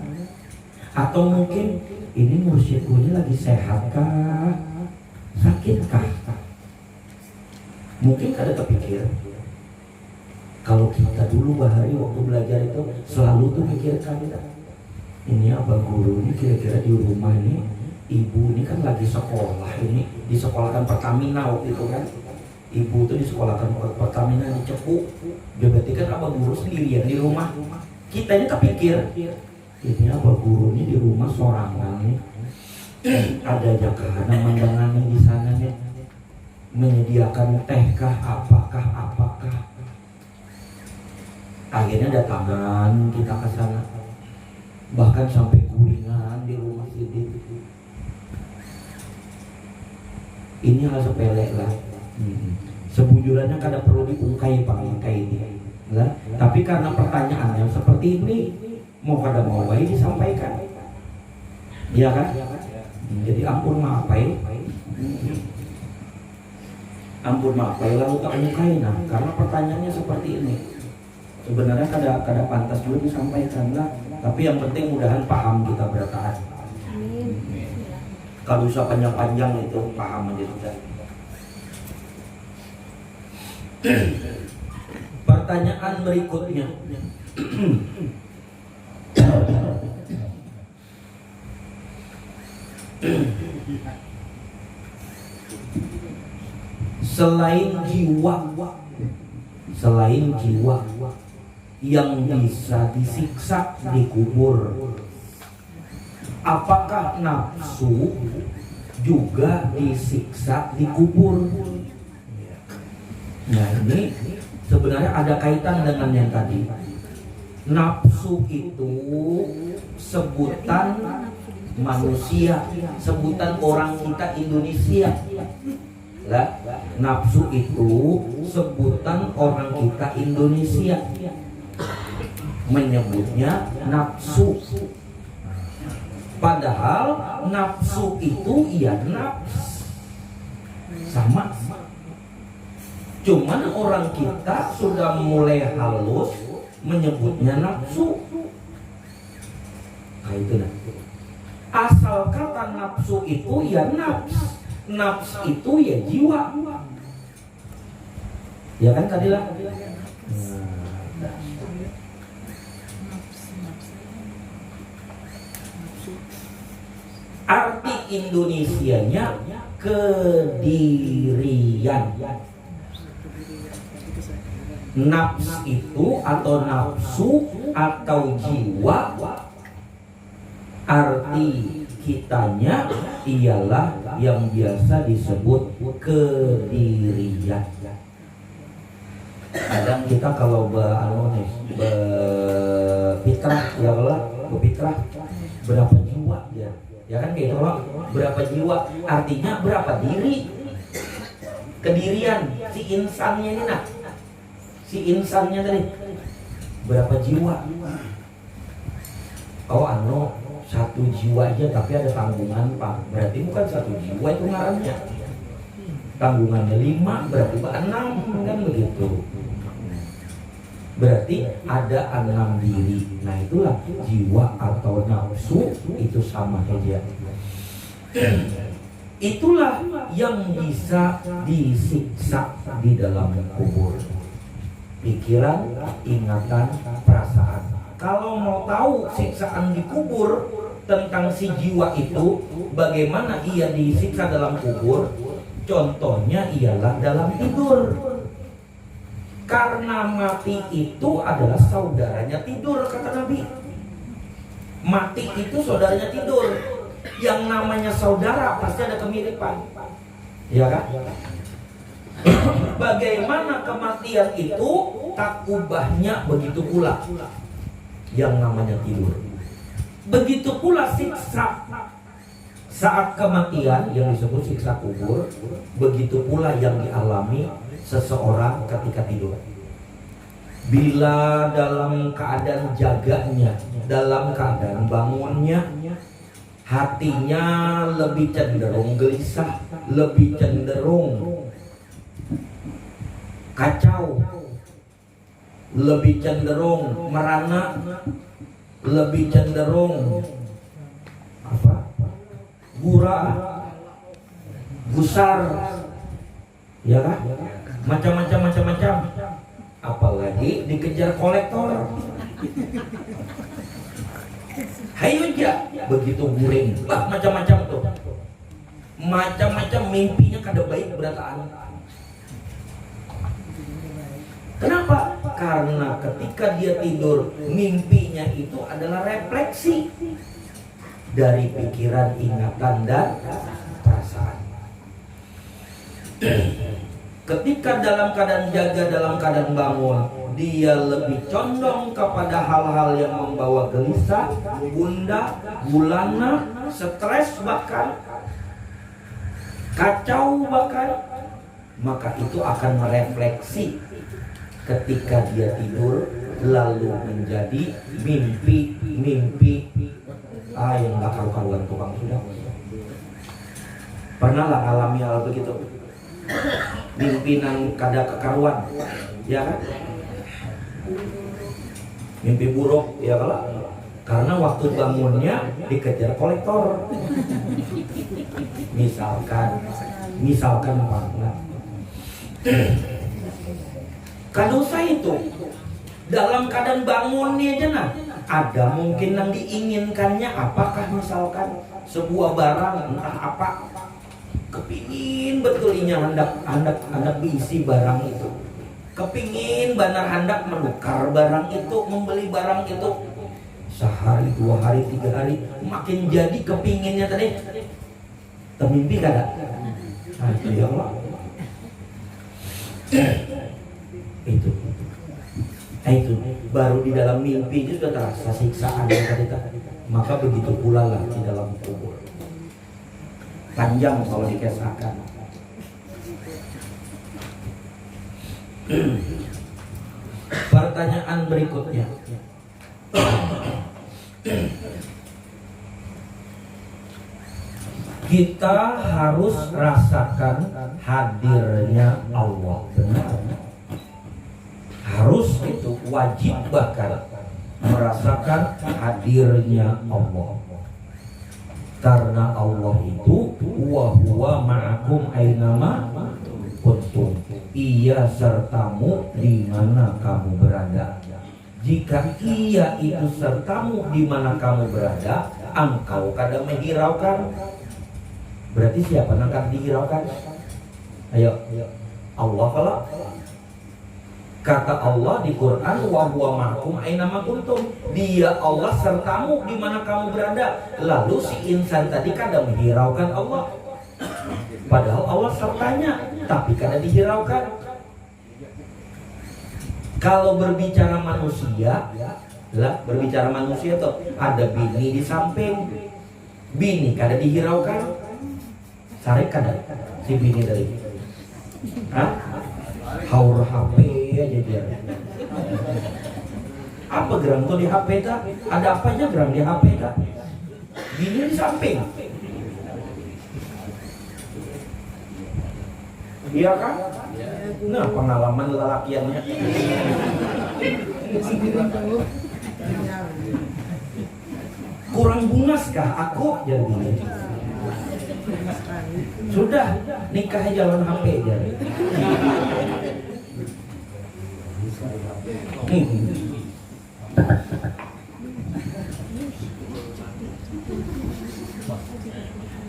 S1: Atau mungkin ini mursyid gue lagi sehat kah? Sakit kah? Mungkin kada terpikir. Kalau kita dulu Bahari waktu belajar itu selalu tuh mikirkan ini abang guru ini kira-kira di rumah ini ibu ini kan lagi sekolah, ini disekolahkan Pertamina waktu itu kan. Ibu tuh disekolahkan Pertamina di Cepu. Dia berarti kan abang guru sendirian di rumah. Kita ini kepikir ini abang guru ini di rumah sorangan nih. Ada aja kahana mandangan di sana nih. Menyediakan teh kah apakah. Akhirnya datangan kita ke sana, bahkan sampai gulingan di rumah Sidin. Ini hal sepele lah. Sebujurnya kada perlu diungkai ini, lah. Tapi karena pertanyaannya seperti ini, mau kada mau baik disampaikan, ya kan? Jadi ampun maapai, lalu tak ungkai nah, karena pertanyaannya seperti ini. Sebenarnya kada pantas juga disampaikan lah, tapi yang penting mudahan paham kita bertahan. Kalau usah panjang-panjang itu paham aja sudah. Pertanyaan berikutnya. Selain jiwa yang bisa disiksa dikubur, apakah nafsu juga disiksa dikubur? Nah ini sebenarnya ada kaitan dengan yang tadi. Nafsu itu sebutan manusia, sebutan orang kita Indonesia. Lah, nafsu itu sebutan orang kita Indonesia, menyebutnya nafsu. Padahal nafsu itu ya nafs sama. Cuman orang kita sudah mulai halus menyebutnya nafsu. Nah itu nah. Asal kata nafsu itu ya nafs. Nafs itu ya jiwa. Ya kan tadi lah. Arti Indonesianya kedirian. Nafs itu atau nafsu atau jiwa, arti kitanya ialah yang biasa disebut kedirian. Kadang kita kalau berfitrah, ya Allah, berfitrah berapa jiwa ya? Ya kan kayak itu loh. Berapa jiwa? Artinya berapa diri? Kedirian si insannya ini nah. Si insannya tadi berapa jiwa? Oh satu jiwa aja tapi ada tanggungan Pak. Berarti bukan satu jiwa itu ngarannya. Tanggungannya 5 berarti 6 kan begitu. Berarti ada 6 diri. Nah itulah jiwa atau nafsu itu sama saja. Itulah yang bisa disiksa di dalam kubur. Pikiran, ingatan, perasaan. Kalau mau tahu siksaan di kubur tentang si jiwa itu, bagaimana ia disiksa dalam kubur, contohnya ialah dalam tidur. Karena mati itu adalah saudaranya tidur, kata Nabi. Mati itu saudaranya tidur. Yang namanya saudara pasti ada kemiripan, ya kan? Bagaimana kematian itu, tak ubahnya begitu pula yang namanya tidur. Begitu pula siksa saat kematian yang disebut siksa kubur, begitu pula yang dialami seseorang ketika tidur. Bila dalam keadaan jaganya, dalam keadaan bangunnya, hatinya lebih cenderung gelisah, lebih cenderung kacau, lebih cenderung merana, lebih cenderung gurah, gusar, ya kan? Macam-macam. Apalagi dikejar kolektor. Hayu aja begitu guring, macam-macam tuh. Macam-macam mimpinya kada baik berataan. Kenapa? Karena ketika dia tidur, mimpinya itu adalah refleksi dari pikiran, ingatan, dan perasaan. Ketika dalam keadaan jaga, dalam keadaan bangun, dia lebih condong kepada hal-hal yang membawa gelisah, gundah, gulana, stres bahkan, kacau bahkan. Maka itu akan merefleksi ketika dia tidur, lalu menjadi mimpi yang gak karu-karuan tukang sudah. Pernah lah alami hal begitu, mimpinan kada kekaruan, ya kan? Mimpi buruk, ya kalau karena waktu bangunnya dikejar kolektor. Misalkan apa? Kadosa itu dalam keadaan bangunnya aja nah, ada mungkin yang diinginkannya. Apakah misalkan sebuah barang entah apa, kepingin betulnya hendak diisi barang itu, kepingin benar hendak menukar barang itu, membeli barang itu. Sehari, 2 hari, 3 hari, makin jadi kepinginnya tadi. Termimpi kada? Nah itu ya Allah. Itu baru di dalam mimpi itu sudah terasa siksaan yang tadi. Maka begitu pula lah di dalam kubur. Panjang kalau dikisahkan. Pertanyaan berikutnya. Kita harus rasakan hadirnya Allah, benar? Harus itu wajib bahkan merasakan hadirnya Allah. Karena Allah itu wa huwa ma'akum ainama kuntum. Ia sertamu di mana kamu berada. Jika ia itu sertamu di mana kamu berada, engkau kada menghiraukan. Berarti siapa yang akan dihiraukan? Ayo, Allah. Kalau kata Allah di Quran, wa huwa ma'akum ainama kuntum. Dia Allah sertamu di mana kamu berada. Lalu si insan tadi kada menghiraukan Allah. Padahal Allah sertanya, tapi kada dihiraukan. Kalau berbicara manusia, lah berbicara manusia tuh ada bini di samping, Bini kada dihiraukan, sarek kada si bini dari, haur HP aja dia. Apa gerang tuh di HP ta? Ada apa aja gerang di HP ta? Bini di samping. Iya kan? Nah pengalaman lelakiannya. Kurang bungaskah aku jadi? Sudah nikah jalan HP jadi.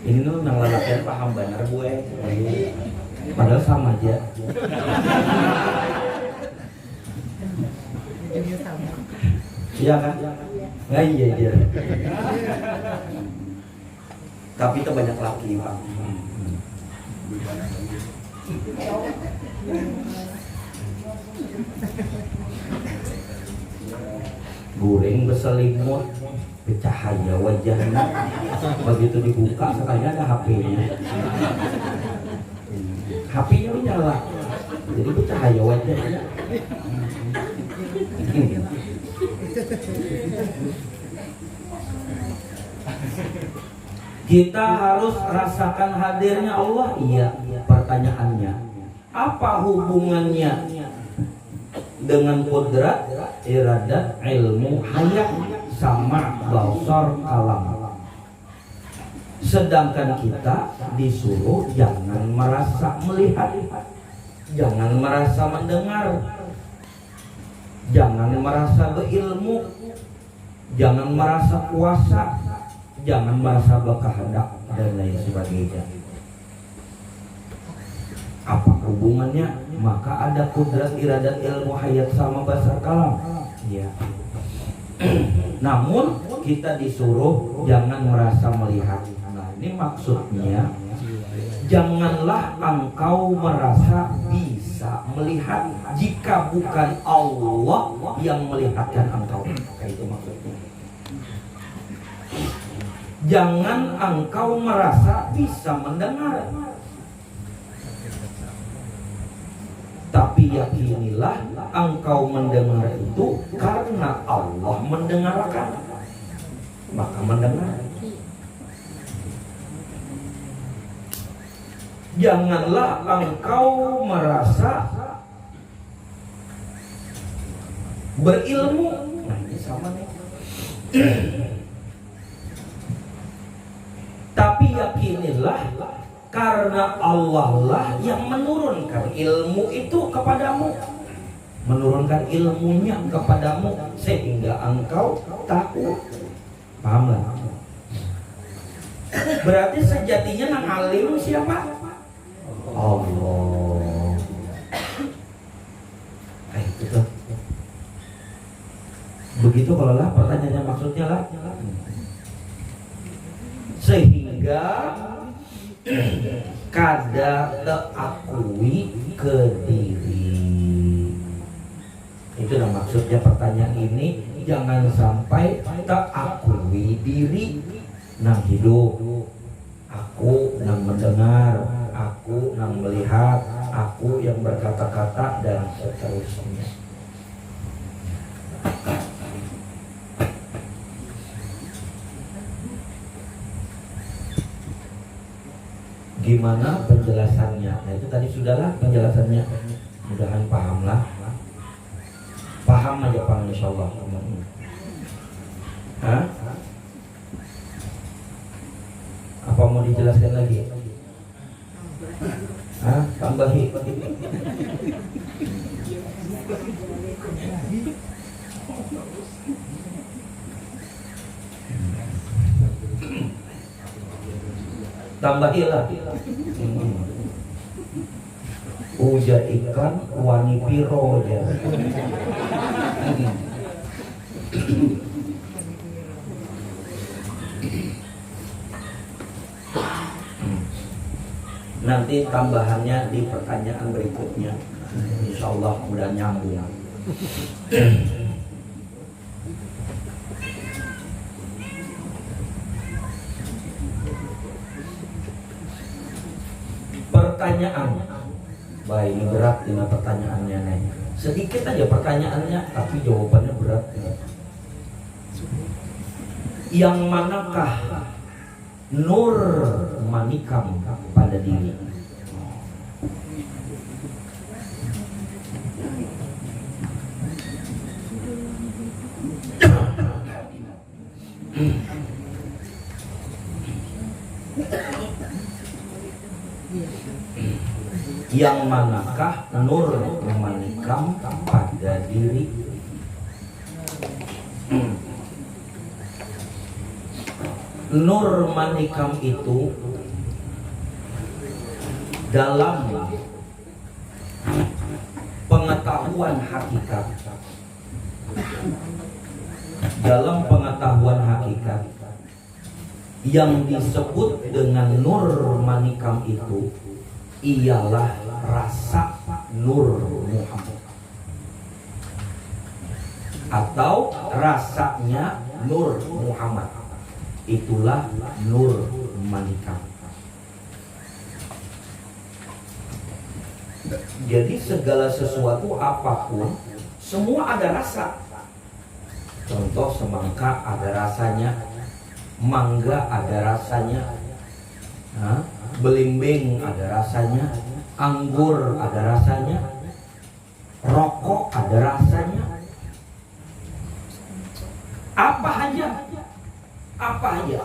S1: Ini tuh nang lelakian paham benar gue. Padahal sama aja. Iya kan? Nggak iya dia. Tapi itu banyak laki Pak. Goreng berselimut, bercahaya wajahnya. Begitu dibuka sekalinya ada HP-nya. HP-nya nyala, jadi bercahaya wajahnya. Kita harus rasakan hadirnya Allah. Iya. Pertanyaannya, apa hubungannya dengan qudrat, iradat, ilmu, hayat, sama basar, kalam? Sedangkan kita disuruh jangan merasa melihat, jangan merasa mendengar, jangan merasa berilmu, jangan merasa kuasa, jangan merasa berkehendak dan lain sebagainya. Apa hubungannya? Maka ada kudrat, iradat, ilmu, hayat sama basar, kalam. Ya. Namun kita disuruh jangan merasa melihat. Nah, ini maksudnya janganlah engkau merasa bisa melihat jika bukan Allah yang melihatkan engkau. Kayak itu maksudnya. Jangan engkau merasa bisa mendengar, tapi yakinilah engkau mendengar itu karena Allah mendengarkan, maka mendengar. Janganlah engkau merasa berilmu. Nah ini sama nih. Tapi yakinilah karena Allah lah yang menurunkan ilmu itu kepadamu, menurunkan ilmunya kepadamu sehingga engkau tahu. Paham lah? Berarti sejatinya nang alim siapa? Allah. Gitu. Begitu kalau lah pertanyaannya maksudnya lah. Sehingga kada teakui ke diri. Itu yang maksudnya pertanyaan ini. Jangan sampai teakui diri. Nang hidup, aku nang mendengar, aku nang melihat, aku yang berkata-kata dan seterusnya. Gimana penjelasannya? Nah itu tadi sudahlah penjelasannya. Mudahan paham lah. Paham aja Pak, insyaallah. Hah? Apa mau dijelaskan lagi? Hah? Tambahi. Tambahilah. Uja ikan wani piro ya. Nanti tambahannya di pertanyaan berikutnya. Insyaallah mudah nyambung. pertanyaan. Baik, ini berat ini pertanyaannya nih. Sedikit aja pertanyaannya, tapi jawabannya berat. Yang manakah nur manikam pada diri? Yang manakah nur manikam pada diri? Nur manikam itu dalam pengetahuan hakikat, dalam pengetahuan hakikat yang disebut dengan nur manikam itu ialah rasa Nur Muhammad atau rasanya Nur Muhammad. Itulah nur manikam. Jadi segala sesuatu apapun semua ada rasa. Contoh semangka ada rasanya, mangga ada rasanya, belimbing ada rasanya, anggur ada rasanya, rokok ada rasanya. Apa aja, apa aja,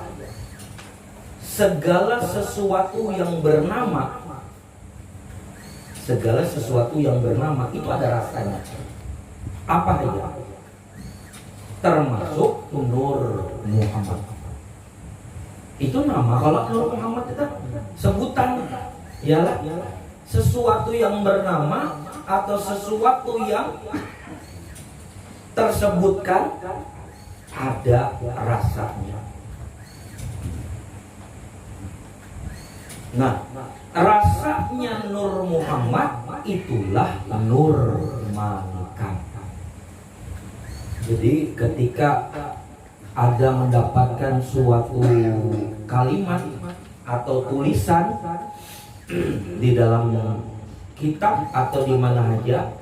S1: segala sesuatu yang bernama, segala sesuatu yang bernama itu ada rasanya. Apa aja, termasuk Nur Muhammad. Itu nama. Kalau Nur Muhammad itu sebutan, ialah sesuatu yang bernama atau sesuatu yang tersebutkan ada rasanya. Nah, rasanya Nur Muhammad itulah Nur manikam. Jadi ketika ada mendapatkan suatu kalimat atau tulisan di dalam kitab atau di mana saja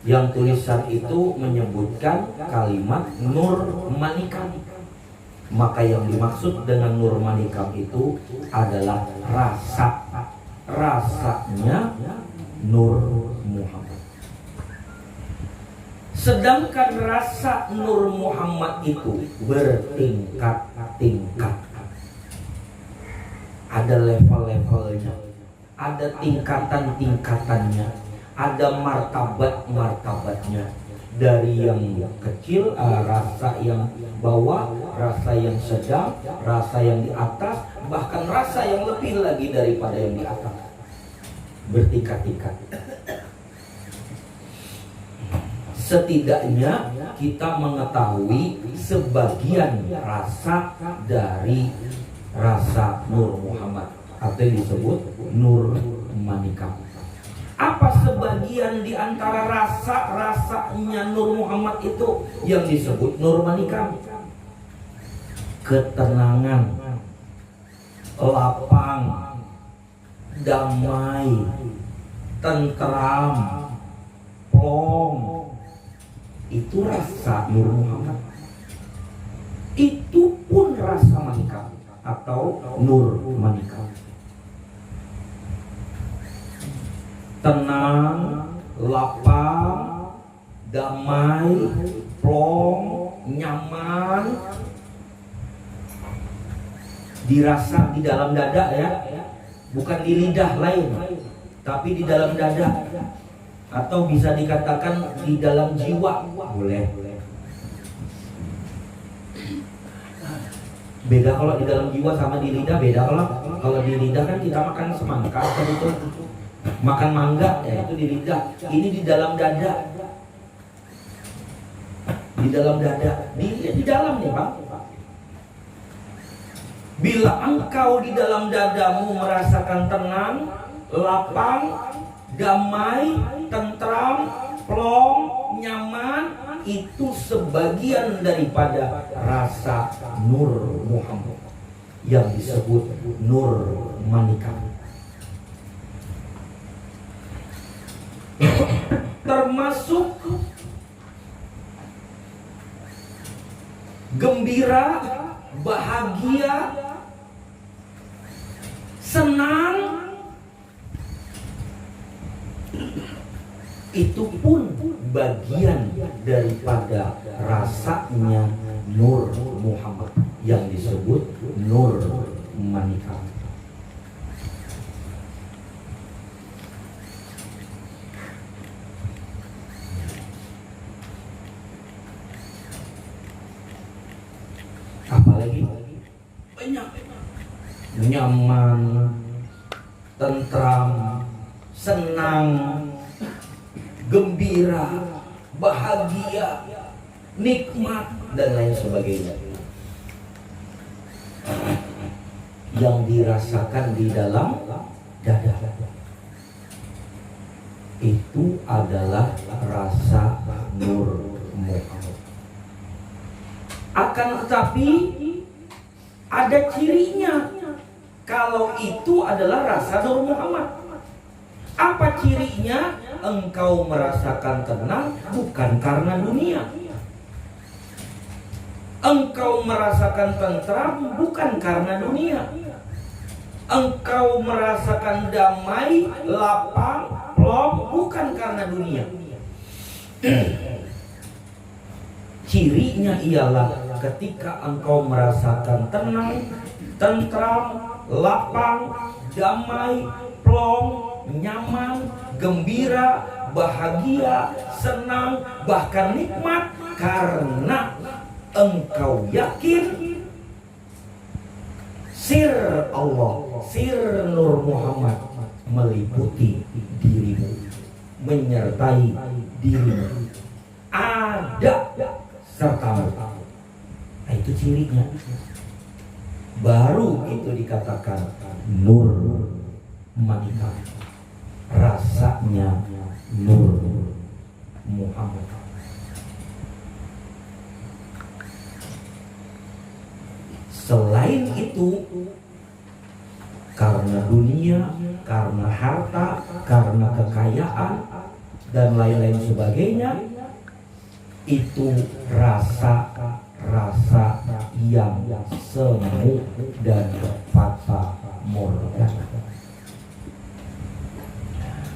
S1: yang tulisan itu menyebutkan kalimat Nur manikam, maka yang dimaksud dengan Nur manikam itu adalah rasanya Nur Muhammad. Sedangkan rasa Nur Muhammad itu bertingkat-tingkat. Ada level-levelnya, ada tingkatan-tingkatannya, ada martabat-martabatnya. Dari yang kecil, rasa yang bawah, rasa yang sedang, rasa yang di atas, bahkan rasa yang lebih lagi daripada yang di atas. Bertingkat-tingkat. Setidaknya kita mengetahui sebagian rasa dari rasa Nur Muhammad atau yang disebut Nur manikam. Apa sebagian di antara rasa-rasanya Nur Muhammad itu yang disebut Nur manikam? Ketenangan, lapang, damai, tentram, plong. Itu rasa Nur Muhammad. Itu pun rasa manikam atau Nur manikam. Tenang, lapang, damai, plong, nyaman, dirasa di dalam dada ya, bukan di lidah lain, tapi di dalam dada. Atau bisa dikatakan di dalam jiwa, boleh. Beda kalau di dalam jiwa sama di lidah, beda. Kalau di lidah kan kita makan semangka kan itu, makan mangga ya itu di lidah. Ini di dalam dada, di dalam dada, di dalam nih Bang. Bila engkau di dalam dadamu merasakan tenang, lapang, damai, tentram, plong, nyaman, itu sebagian daripada rasa Nur Muhammad yang disebut Nur manikam. termasuk gembira, bahagia, senang. Itu pun bagian daripada rasanya Nur Muhammad yang disebut Nur Manikam. Apalagi banyak, nyaman, tentram, senang, gembira, bahagia, nikmat, dan lain sebagainya yang dirasakan di dalam dada. Itu adalah rasa Nur Muhammad. Akan tetapi ada cirinya. Kalau itu adalah rasa Nur Muhammad, apa cirinya? Engkau merasakan tenang bukan karena dunia. Engkau merasakan tentram bukan karena dunia. Engkau merasakan damai, lapang, plong bukan karena dunia. Cirinya ialah ketika engkau merasakan tenang, tentram, lapang, damai, plong, nyaman, gembira, bahagia, senang, bahkan nikmat, karena engkau yakin sir Allah, sir Nur Muhammad meliputi dirimu, menyertai dirimu, ada sertamu. Nah, itu cirinya. Baru itu dikatakan Nur Manikam, rasanya Nur Muhammad. Selain itu, karena dunia, karena harta, karena kekayaan, dan lain-lain sebagainya, itu rasa-rasa yang semu dan fata morgana.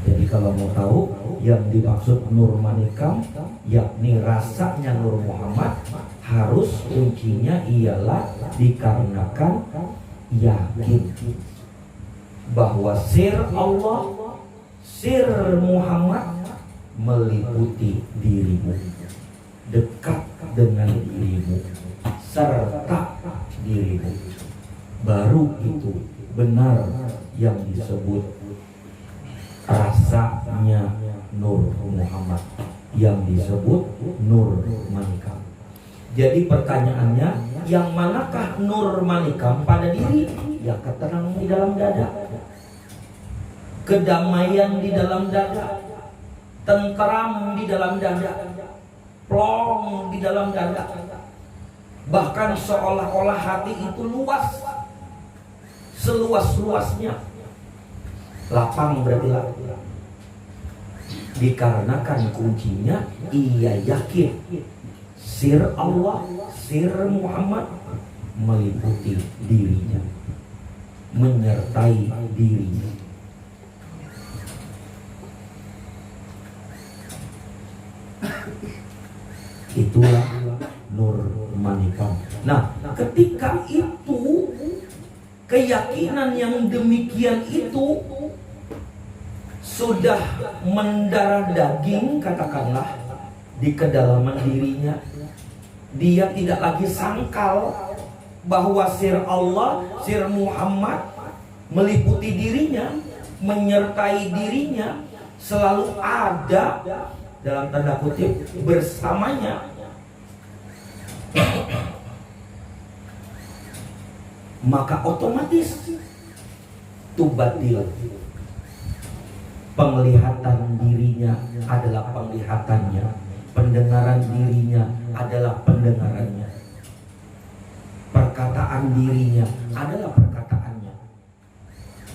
S1: Jadi kalau mau tahu yang dimaksud Nur Manikam, yakni rasanya Nur Muhammad, harus kuncinya ialah dikarenakan yakin bahwa sir Allah, sir Muhammad meliputi dirimu, dekat dengan dirimu, serta dirimu. Baru itu benar yang disebut rasanya Nur Muhammad, yang disebut Nur Manikam. Jadi pertanyaannya, yang manakah Nur Manikam pada diri? Ya, ketenangan di dalam dada, kedamaian di dalam dada, tentram di dalam dada, plong di dalam dada. Bahkan seolah-olah hati itu luas, seluas-luasnya. Lapang berarti lapang. Dikarenakan kuncinya ia yakin sir Allah, sir Muhammad meliputi dirinya, menyertai dirinya. Itulah Nur Manikam. Nah, ketika itu, keyakinan yang demikian itu sudah mendarah daging, katakanlah, di kedalaman dirinya, dia tidak lagi sangkal bahwa sir Allah, sir Muhammad meliputi dirinya, menyertai dirinya, selalu ada dalam tanda kutip bersamanya. Maka otomatis tubatil, penglihatan dirinya adalah penglihatannya, pendengaran dirinya adalah pendengarannya, perkataan dirinya adalah perkataannya,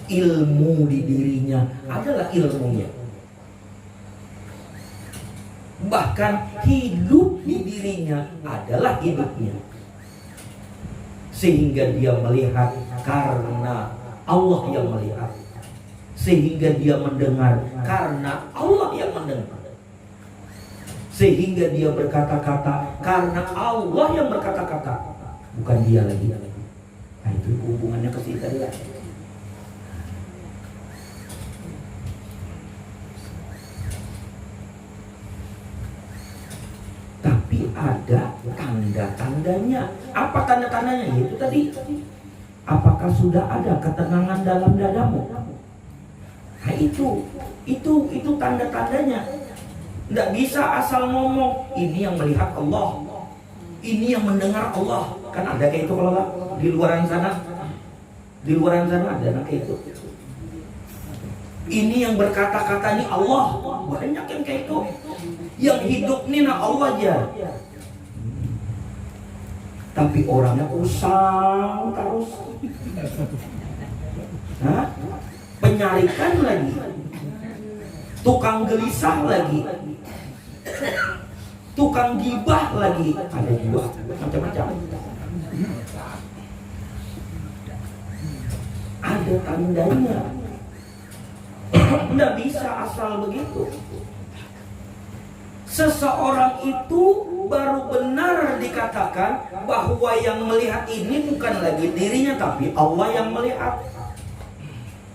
S1: ilmu di dirinya adalah ilmunya. Bahkan hidup di dirinya adalah hidupnya. Sehingga dia melihat karena Allah yang melihat. Sehingga dia mendengar karena Allah yang mendengar. Sehingga dia berkata-kata karena Allah yang berkata-kata, bukan dia lagi. Nah, itu hubungannya ke situ tadi. Tapi ada tanda-tandanya. Apa tanda-tandanya? Itu tadi. Apakah sudah ada ketenangan dalam dadamu? Nah, itu tanda-tandanya. Tidak bisa asal ngomong ini yang melihat Allah, ini yang mendengar Allah. Kan ada kayak itu kalau di luaran sana. Di luaran sana ada kayak itu. Ini yang berkata-kata ini Allah. Banyak yang kayak itu. Yang hidup nih Allah aja. Tapi orangnya usang terus. Hah? Penyarikan lagi. Tukang gelisah lagi. Tukang gibah lagi. Ada juga macam-macam. Ada tandanya. Tidak bisa asal begitu. Seseorang itu baru benar dikatakan bahwa yang melihat ini bukan lagi dirinya, tapi Allah yang melihat.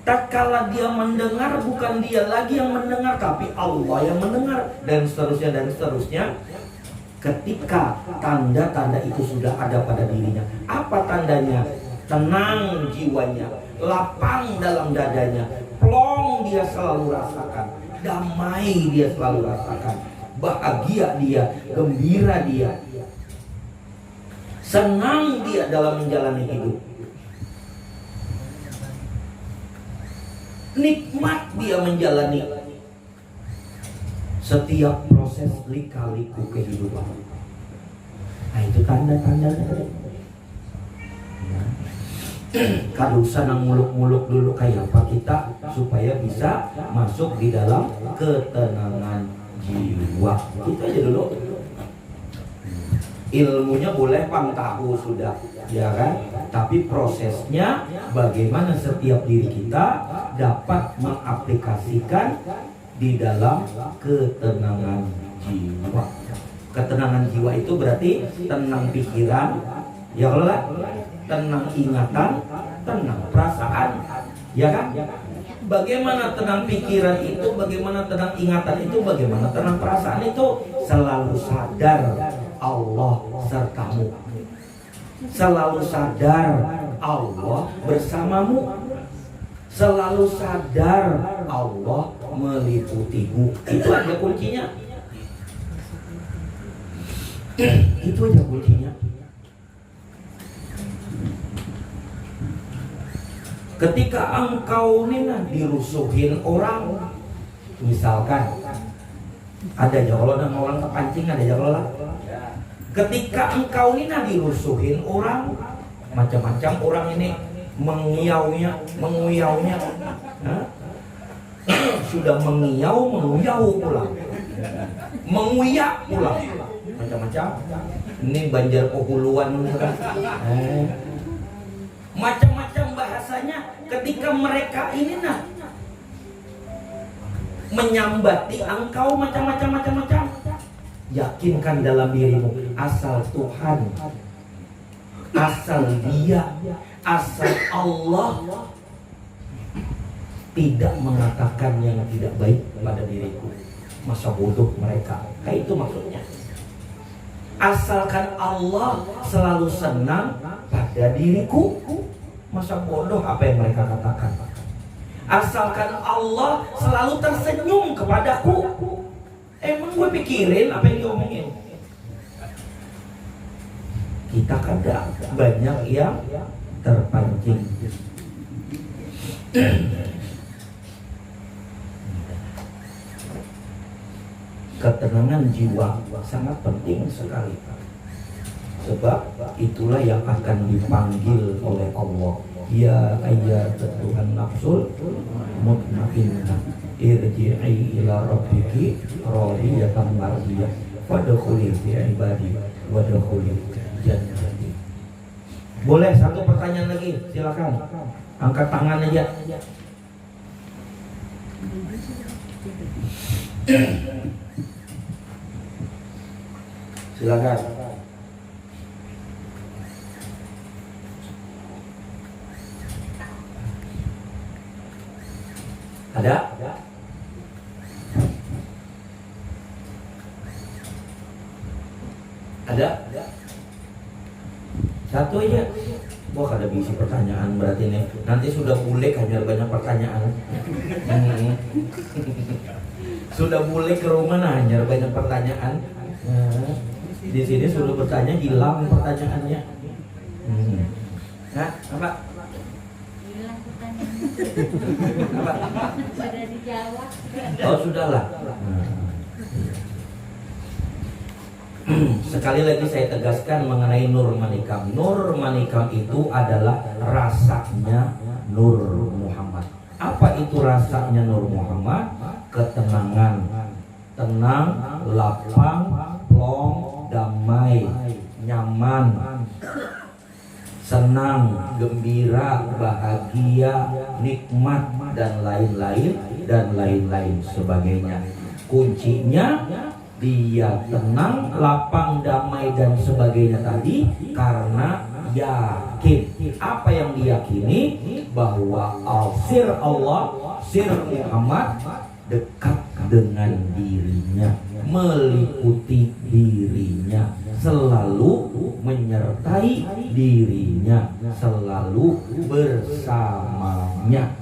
S1: Tatkala dia mendengar, bukan dia lagi yang mendengar, tapi Allah yang mendengar, dan seterusnya dan seterusnya. Ketika tanda-tanda itu sudah ada pada dirinya, apa tandanya? Tenang jiwanya, lapang dalam dadanya, plong dia selalu rasakan, damai dia selalu rasakan, bahagia dia, gembira dia, senang dia dalam menjalani hidup, nikmat dia menjalani setiap proses lika-liku kehidupan. Nah, itu tanda-tandanya. Kalau senang muluk-muluk dulu kayak apa kita supaya bisa masuk di dalam ketenangan jiwa. Itu aja dulu. Ilmunya boleh tahu sudah, ya kan? Tapi prosesnya bagaimana setiap diri kita dapat mengaplikasikan di dalam ketenangan jiwa. Ketenangan jiwa itu berarti tenang pikiran, ya Allah, tenang ingatan, tenang perasaan, ya kan? Bagaimana tenang pikiran itu, bagaimana tenang ingatan itu, bagaimana tenang perasaan itu? Selalu sadar Allah sertamu, selalu sadar Allah bersamamu, selalu sadar Allah meliputimu. Itu aja kuncinya. Itu aja kuncinya. Ketika engkau dirusuhin orang, misalkan ada aja kalau orang terpancing, ada aja kalau. Ketika engkau dirusuhin orang, macam-macam orang ini menguyaunya, sudah menguyau pulang, menguyak pulang, macam-macam. Ini Banjar Pohuluan, macam-macam bahasanya. Ketika mereka ini menyambati engkau macam-macam, yakinkan dalam dirimu, asal Tuhan, asal Dia, asal Allah tidak mengatakan yang tidak baik pada diriku, masa bodoh mereka. Kayak itu maksudnya. Asalkan Allah selalu senang pada diriku, masa bodoh apa yang mereka katakan. Asalkan Allah selalu tersenyum kepadaku, emang gue pikirin apa yang diomongin. Kita kadang banyak yang terpancing. Ketenangan jiwa sangat penting sekali. Sebab itulah yang akan dipanggil oleh Allah. Ya ayyatuhan nafsul mutmainnah irji'i ila rabbiki ibadi radiyatan mardiyah fadkhuli fi ibadi wadkhuli jannati. Boleh satu pertanyaan lagi, silakan. Angkat tangan aja. Silakan. Ada? Ada? Satu aja. Wah, ada bisi pertanyaan berarti nih. Nanti sudah bule hanya banyak pertanyaan. Sudah bule ke rumah hanya banyak pertanyaan. Di sini sudah bertanya hilang pertanyaannya. Nah, apa?
S2: Hilang pertanyaannya.
S1: Apa?
S2: Sudah dijawab.
S1: Oh, sudahlah. Sekali lagi saya tegaskan mengenai Nur Manikam. Nur Manikam itu adalah rasanya Nur Muhammad. Apa itu rasanya Nur Muhammad? Ketenangan, tenang, lapang, plong, damai, nyaman, senang, gembira, bahagia, nikmat, dan lain-lain sebagainya. Kuncinya dia tenang, lapang, damai dan sebagainya tadi karena yakin. Apa yang diyakini? Bahwa sir Allah, sir Muhammad dekat dengan dirinya, meliputi dirinya, selalu menyertai dirinya, selalu bersamanya.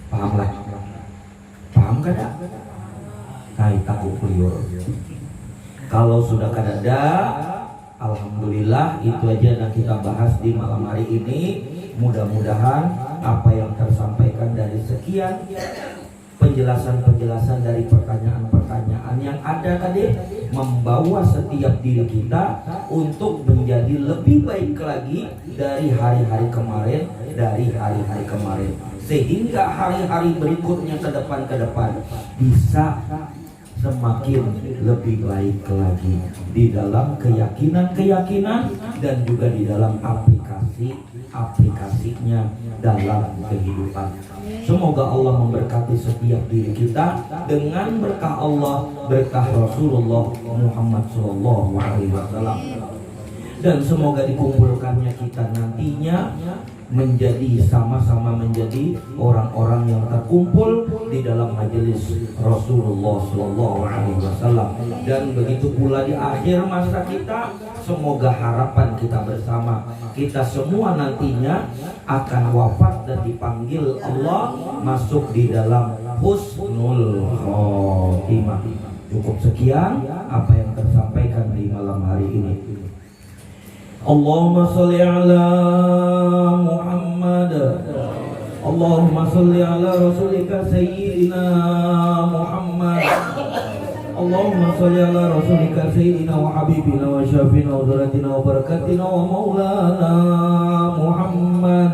S1: Pahamlah? Paham kan? Kalau sudah kadada, alhamdulillah, itu aja yang kita bahas di malam hari ini. Mudah-mudahan apa yang tersampaikan dari sekian penjelasan-penjelasan dari pertanyaan-pertanyaan yang ada tadi membawa setiap diri kita untuk menjadi lebih baik lagi dari hari-hari kemarin, sehingga hari-hari berikutnya ke depan bisa semakin lebih baik lagi di dalam keyakinan dan juga di dalam aplikasinya dalam kehidupan. Semoga Allah memberkati setiap diri kita dengan berkah Allah, berkah Rasulullah Muhammad SAW, dan semoga dikumpulkannya kita nantinya sama-sama menjadi orang-orang yang terkumpul di dalam majelis Rasulullah SAW. Dan begitu pula di akhir masa kita, semoga harapan kita bersama, kita semua nantinya akan wafat dan dipanggil Allah masuk di dalam husnul khotimah. Cukup sekian apa yang tersampaikan di malam hari ini. Allahumma sholli ala Muhammad. Allahumma sholli ala rasulika sayyidina Muhammad. Allahumma sholli ala rasulika sayyidina wa habibina wa syafina wa dhuratina wa barakatina wa maulana Muhammad.